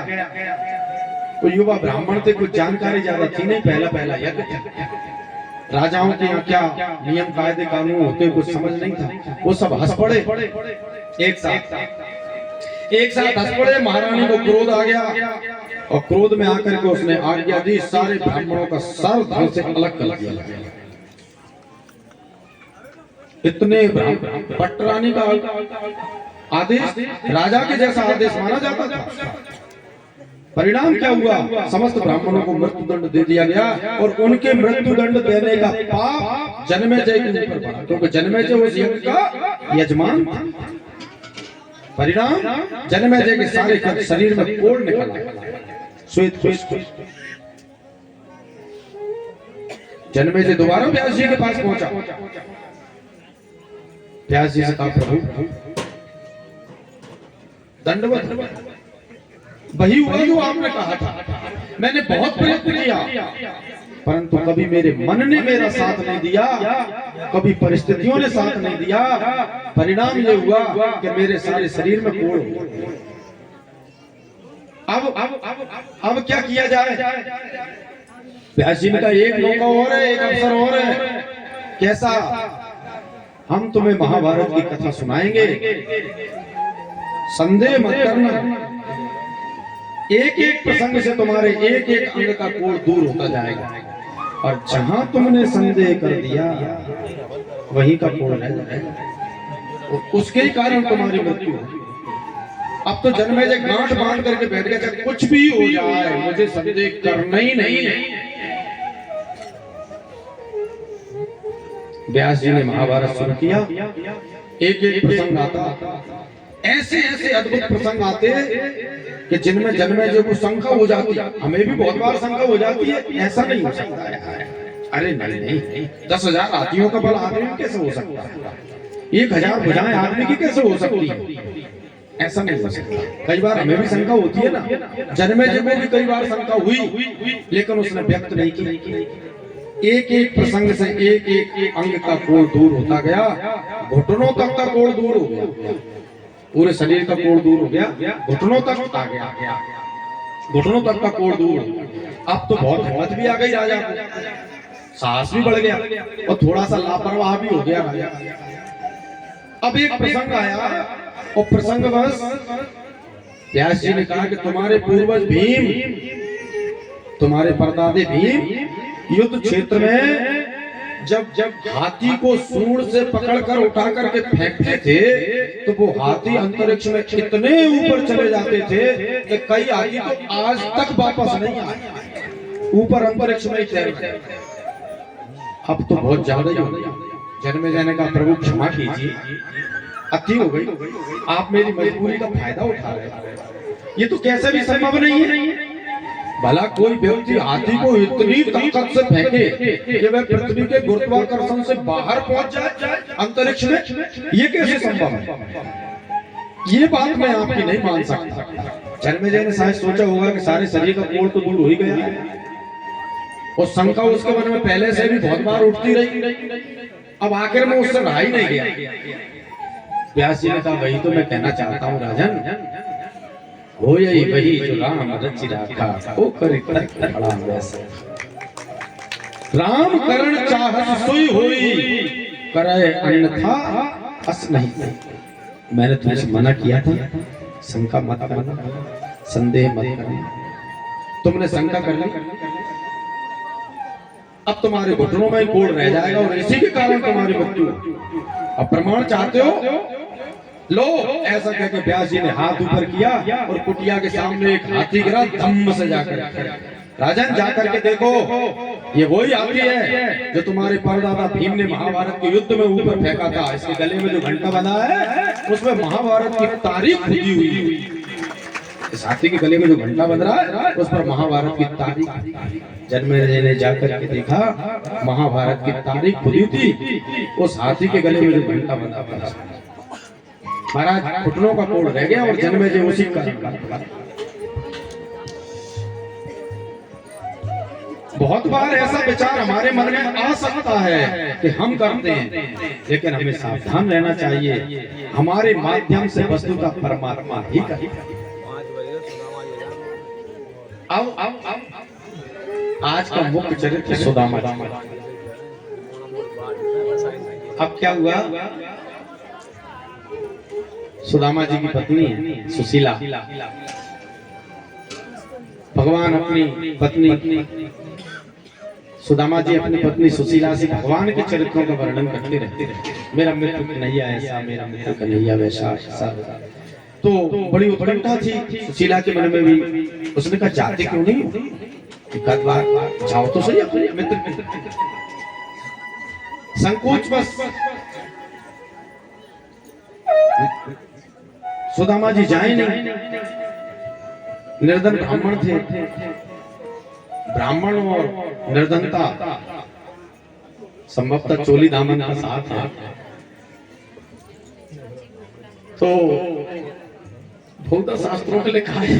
तो युवा ब्राह्मण थे, कुछ जानकारी ज्यादा थी नहीं, पहला यज्ञ था। राजाओं के यहाँ क्या नियम कायदे कानून होते कुछ समझ नहीं था। वो सब हंस पड़े एक साथ हंस पड़े। महारानी को क्रोध आ गया और क्रोध में आकर के उसने आज्ञा दी, सारे ब्राह्मणों का सर धड़ से अलग कर दिया। इतने पटरानी का आदेश राजा के जैसा आदेश माना जाता था। परिणाम क्या हुआ? समस्त ब्राह्मणों को मृत्यु दंड दे दिया गया और उनके मृत्यु दंड देने का पाप जन्मेजय के ऊपर पड़ा, क्योंकि जन्मेजय उस यज्ञ का यजमान था। परिणाम जन्मेजय के सारे शरीर में कोड़ निकला, श्वेत। जन्मेजय दोबारा व्यास जी के पास पहुंचा। व्यास जी से कहा प्रभु दंडवत, वही हुआ जो आपने कहा था। मैंने बहुत प्रयत्न किया परंतु कभी मेरे मन ने मेरा साथ नहीं दिया, कभी परिस्थितियों ने साथ नहीं दिया। परिणाम ये हुआ कि मेरे सारे शरीर में कोढ़ हो। अब क्या किया जाए? व्यास जी का एक मौका और है, एक अवसर और है। कैसा? हम तुम्हें महाभारत की कथा सुनाएंगे, संदेह मत करना। एक एक प्रसंग से तुम्हारे एक एक अंग का कोढ़ दूर होता जाएगा और जहां तुमने संदेह कर दिया वहीं का कोढ़ रह जाएगा, उसके ही कारण तुम्हारी मृत्यु होगी। अब तो जन्मेजय गांठ बांध करके बैठ गया, चाहे कुछ भी हो जाए मुझे संदेह करना ही नहीं है। व्यास जी ने महाभारत शुरू किया। एक एक प्रसंग आता, ऐसे ऐसे अद्भुत प्रसंग आते कि जिनमें जन्मेजय को शंका हो जाती। हमें भी बहुत बार शंका हो जाती है, ऐसा नहीं हो सकता है। अरे नहीं नहीं, 10,000 हाथियों का बल आदमी में कैसे हो सकता है? 1,000 भुजाएं आदमी की कैसे हो सकती है? ऐसा नहीं हो सकता। कई बार हमें भी शंका होती है ना, जन्मेजय को भी कई बार शंका हुई लेकिन उसने व्यक्त नहीं की। एक एक प्रसंग से एक एक अंग का कोढ़ दूर होता गया, घुटनों तक का कोढ़ दूर हो गया, पूरे शरीर का कोढ़ दूर हो गया, घुटनों तक आ गया, घुटनों तक का कोढ़ दूर। अब तो बहुत हिम्मत भी आ गई राजा को, साहस भी बढ़ गया और थोड़ा सा लापरवाह भी हो गया राजा। अब एक प्रसंग आया और प्रसंग बस व्यास जी ने कहा कि तुम्हारे पूर्वज भीम, तुम्हारे परदादे भीम युद्ध क्षेत्र में जब हाथी को सूंड से पकड़कर उठा करके फेंकते थे तो वो हाथी अंतरिक्ष में इतने ऊपर चले जाते थे कि कई हाथी तो आज तक वापस नहीं आए, ऊपर अंतरिक्ष में ही तैर गए। अब तो बहुत ज्यादा ही हो गया। जन्मेजय ने कहा प्रभु क्षमा कीजिए, अति हो गई, आप मेरी मजबूरी का फायदा उठा रहे हैं। ये तो कैसे भी संभव नहीं है। भला कोई व्यक्ति हाथी को इतनी ताकत से फेंके कि वह पृथ्वी के गुरुत्वाकर्षण से बाहर पहुंच जाए अंतरिक्ष में, ये कैसे संभव है? ये बात मैं आपकी नहीं मान सकता। जन्मेजय ने शायद सोचा होगा कि सारे शरीर का कोढ़ तो दूर हो ही गया है और शंका उसके मन में पहले से भी बहुत बार उठती रही, अब आखिर में उससे रहा ही नहीं गया। व्यास जी ने कहा वही तो मैं कहना चाहता हूँ राजन, हो यही वही जो राम रचि राखा ओ करे खड़ा वैसे। राम करण चाहत सोई होई, करे अन्यथा अस नहीं। मैंने तुमसे मना किया था, शंका मत करना, संदेह मत करना। तुमने शंका कर ली, अब तुम्हारे घुटनों में कोढ़ रह जाएगा और इसी के कारण तुम्हारी मृत्यु। अब प्रमाण चाहते हो? लो, ऐसा कहकर व्यास जी ने हाथ ऊपर किया और कुटिया के सामने एक हाथी गिरा धम्म से जाकर। राजन जाकर के देखो, ये वही हाथी है जो तुम्हारे परदादा भीम ने महाभारत के युद्ध में ऊपर फेंका था। इसके गले में जो घंटा बंधा है उसमें महाभारत की तारीख खुदी हुई। इस हाथी के गले में जो घंटा बंध रहा है उस पर महाभारत की तारीख। जन्मेजय ने जाकर के देखा, महाभारत की तारीख खुदी थी उस हाथी के गले में जो घंटा बंधा था। महाराज घुटनों का कोढ़ रह गया और जन्मेजय उसी का। बहुत बार ऐसा विचार हमारे मन में आ सकता है कि हम करते हैं, लेकिन हमें सावधान रहना चाहिए। हमारे माध्यम से वस्तु का परमात्मा ही करेगा। अब आज का मुख्य चरित्र सुदामा। अब क्या हुआ? सुदामा जी की पत्नी है सुशीला। भगवान अपनी पत्नी सुदामा जी अपनी पत्नी सुशीला से भगवान के चरित्रों का वर्णन करते रहते। मेरा मित्र कन्हैया ऐसा, मेरा मित्र कन्हैया वैसा। तो बड़ी उत्कंठा थी सुशीला के मन में भी। उसने कहा जाते क्यों नहीं? एक बार जाओ तो सही अपने मित्र। संकोच बस सुदामा जी जाए नहीं। निर्धन ब्राह्मण थे। ब्राह्मण और निर्धनता संभवतः चोली दामन का साथ है। तो बहुत शास्त्रों में लिखा है,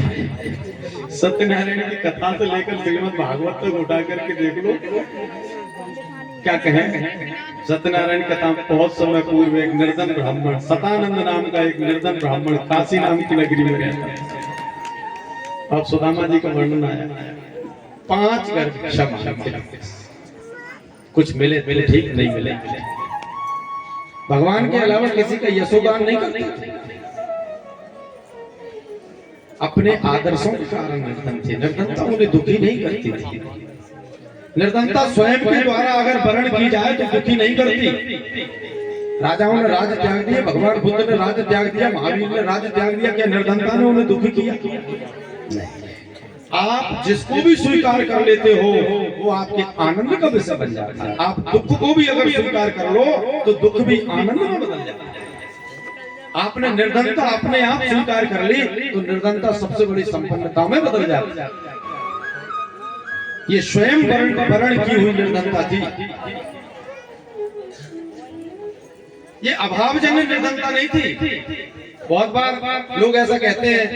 सत्यनारायण की कथा से लेकर श्रीमद् भागवत तक उठा करके देख लो, क्या कहें। सत्यनारायण कथा बहुत समय पूर्व एक निर्धन ब्राह्मण, सतानंद नाम का एक निर्धन ब्राह्मण काशी नाम की नगरी में रहता। अब सुदामा जी का वर्णन आया, 5 गर्भ क्षमा, कुछ मिले ठीक, नहीं मिले। भगवान के अलावा किसी का यशोगान नहीं करते, अपने आदर्शों के कारण निर्धन थे। निर्धनता उन्हें दुखी नहीं करती थी। निर्धनता स्वयं के द्वारा अगर वर्ण की जाए तो दुखी नहीं करती। राजाओं ने राज त्याग दिया, भगवान बुद्ध ने राज त्याग दिया, महावीर ने राज त्याग दिया, क्या निर्धनता ने उन्हें दुखी किया? आप जिसको भी स्वीकार कर लेते हो वो आपके आनंद का विषय बन जाता है। आप दुख को भी अगर स्वीकार कर लो तो दुख भी आनंद में बदल जाता है। आपने निर्धनता अपने आप स्वीकार कर ली तो निर्धनता सबसे बड़ी संपन्नता में बदल जाती है। ये स्वयं वर्ण की हुई निर्धनता थी, ये अभावजन्य निर्धनता नहीं थी। बहुत बार लोग ऐसा कहते हैं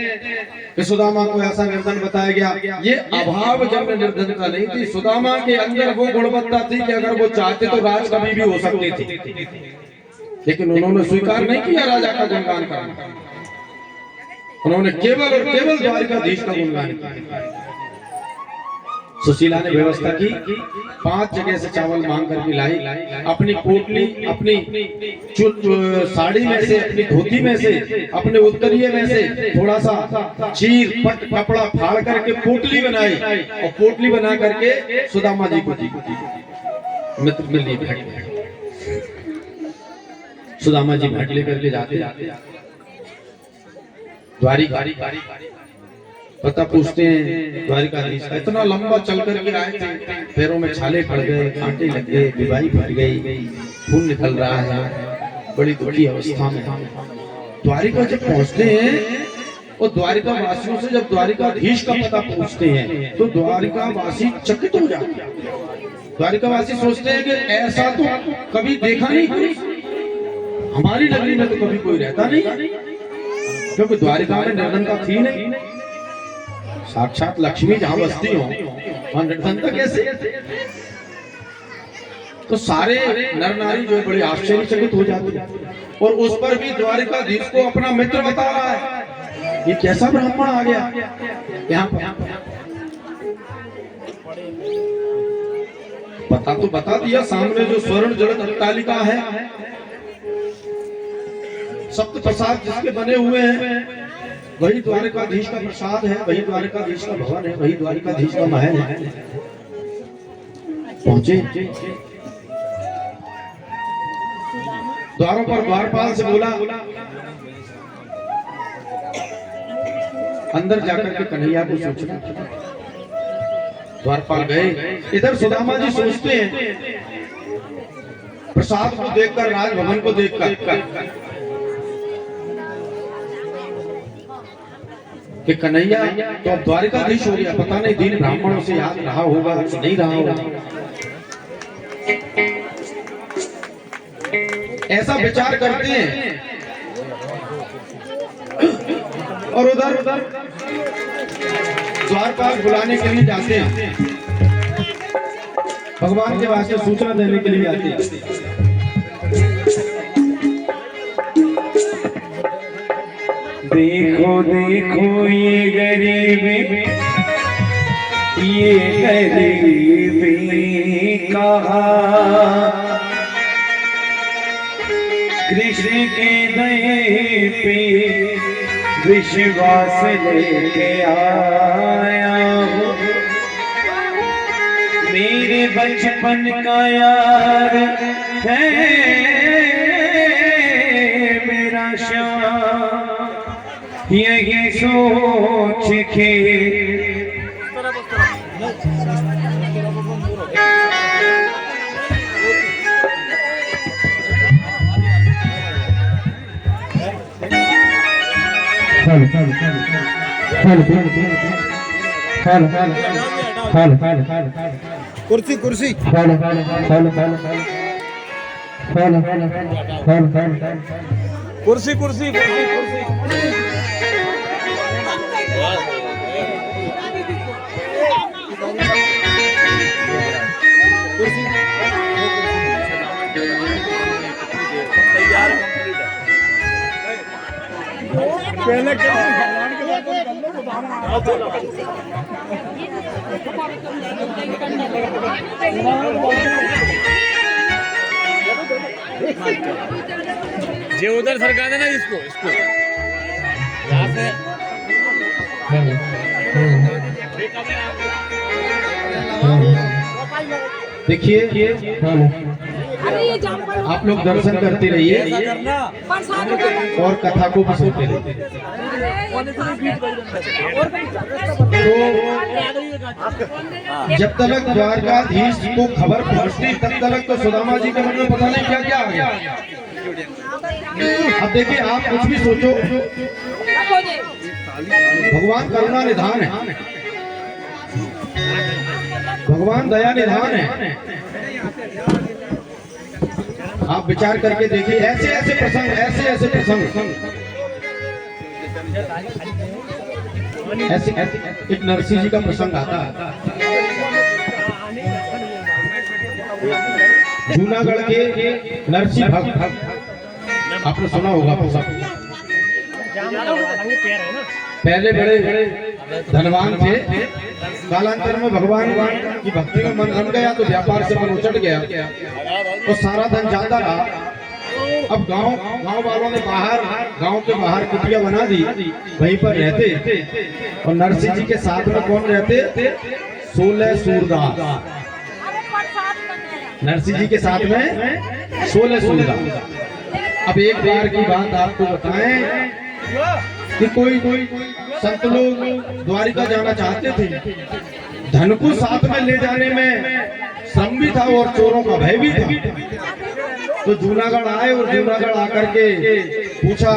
कि सुदामा को ऐसा निर्धन बताया गया, ये अभावजन्य निर्धनता नहीं थी। सुदामा के अंदर वो गुणवत्ता थी कि अगर वो चाहते तो राज कभी भी हो सकती थी, लेकिन उन्होंने स्वीकार नहीं किया राजा का गुणगान करना। उन्होंने केवल और केवल द्वारिकाधीश का गुणगान किया। सुशीला ने व्यवस्था की, 5 जगह से चावल मांग करके लाई, अपनी पोटली, अपनी साड़ी में से, अपनी धोती में से, अपने उत्तरीय में से थोड़ा सा चीर पट कपड़ा फाड़ करके पोटली बनाई और पोटली बना करके सुदामा जी को दी। मित्र में लिए भेंट, सुदामा जी भेंट लेकर के जाते द्वारिका, पता पूछते हैं द्वारिकाधीश का। इतना लंबा चल करके आए थे, पैरों में छाले पड़ गए, कांटे लग गए, बीमारी फट गई, खून निकल रहा है, बड़ी दुखी अवस्था में। द्वारिका जब पहुंचते हैं और द्वारिका वासियों से जब द्वारिकाधीश का पता पूछते हैं तो द्वारिका वासी चकित हो जाते हैं। द्वारिका वासी सोचते हैं कि ऐसा तो कभी देखा नहीं कोई, हमारी नगरी में तो कभी कोई रहता नहीं, क्योंकि द्वारिका में निर्धनता थी नहीं। साक्षात लक्ष्मी जहां बसती हो वहां निर्धनता कैसे? तो सारे नर नारी जो बड़े आश्चर्यचकित हो जाते हैं और उस पर भी द्वारिकाधीश को अपना मित्र बता रहा है। ये कैसा ब्राह्मण आ गया यहाँ पर? पता तो बता दिया, सामने जो स्वर्ण जड़ित अट्टालिका है, सप्त प्रसाद जिसके बने हुए हैं, वही द्वारिकाधीश का प्रसाद है, वही द्वारिकाधीश का भवन है, वही द्वारिकाधीश का महल है। पहुंचे द्वारों पर द्वारपाल से बोला, अंदर जाकर के कन्हैया को सूचना। द्वारपाल गए, इधर सुदामा जी सोचते हैं प्रसाद को देखकर, राजभवन को देखकर कि कन्हैया तो अब द्वारिकाधीश हो गया, पता नहीं दिन ब्राह्मणों से याद रहा होगा, नहीं रहा होगा। ऐसा विचार करते हैं और उधर द्वारपाल बुलाने के लिए जाते हैं, भगवान के वास्ते सूचना देने के लिए जाते हैं। देखो देखो ये गरीबी, ये गरीबी कहा कृष्ण के दया पे विश्वास लेके आया हूँ। मेरे बचपन का यार है मेरा श्याम, यही सोच के कुर्सी कुर्सी कुर्सी कुर्सी कुर्सी कुर्सी तैयार कंप्लीट है। पहले भगवान के दर्शन कर लो जे उधर सरका देना इसको इसको यहाँ से देखिए आप लोग दर्शन करते रहिए और कथा को भी सुनते रहिए। तो जब तक द्वारकाधीश को खबर पहुंचती तब तक तो सुदामा जी के मन में पता नहीं क्या क्या आ गया। अब देखिए आप कुछ भी सोचो, भगवान करुणा निधान है, भगवान दया निधान है। आप विचार करके देखिए ऐसे ऐसे प्रसंग, ऐसे ऐसे प्रसंग, ऐसे एक नरसिंह जी का प्रसंग आता है। जूनागढ़ के नरसिंह भक्त, आपने सुना होगा प्रसंग। पहले बड़े धनवान थे, कालांतर में भगवान की भक्ति में मन रम गया तो व्यापार से मन उचट गया और सारा धन जाता रहा। अब गांव वालों ने गांव के बाहर कुटिया बना दी, वहीं पर रहते। और नरसिंह जी के साथ में कौन रहते? 16 सूरदास। नरसिंह जी के साथ में 16 सूरदास। अब एक बार की बात आपको बताएं कि कोई संत लोग द्वारिका जाना चाहते थे, धन को साथ में ले जाने में श्रम भी था और चोरों का भय भी था। तो जूनागढ़ आए और जूनागढ़ आकर के पूछा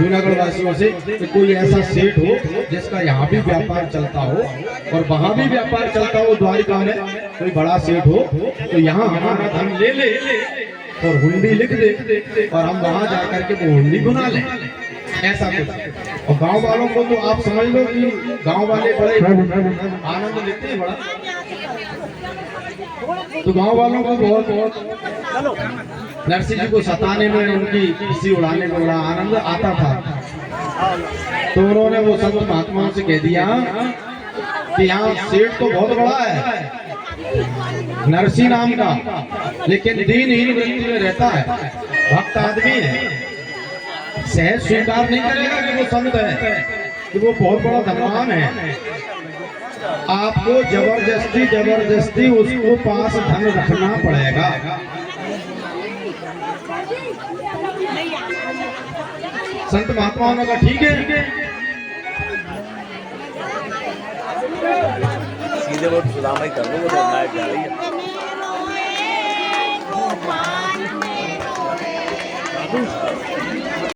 जूनागढ़ वासियों से कि कोई ऐसा सेठ हो जिसका यहाँ भी व्यापार चलता हो और वहां भी व्यापार चलता हो, द्वारिका में कोई बड़ा सेठ हो तो यहाँ हमारा धन ले ले और हुंडी लिख दे और हम वहां जाकर के वो हुंडी बुना लें, ऐसा कुछ। और गांव वालों को तो आप समझ लो कि गांव वाले बड़े आनंद लेते हैं बड़ा। तो गांव वालों को बहुत नरसिंह जी को सताने में, उनकी किसी उड़ाने में बड़ा आनंद आता था। तो उन्होंने वो संत महात्माओं से कह दिया कि यहाँ सेठ तो बहुत बड़ा है नरसिंह नाम का, लेकिन दीनहीन वृत्ति में रहता है, भक्त आदमी है, सहज स्वीकार नहीं करेगा कि वो संत है, कि वो बहुत बड़ा धनवान है। आपको जबरदस्ती उसको पास धन रखना पड़ेगा। संत महात्माओं ने कहा ठीक है। सीधे वो सुदामा ही कर लो, वो नायक जा रही है।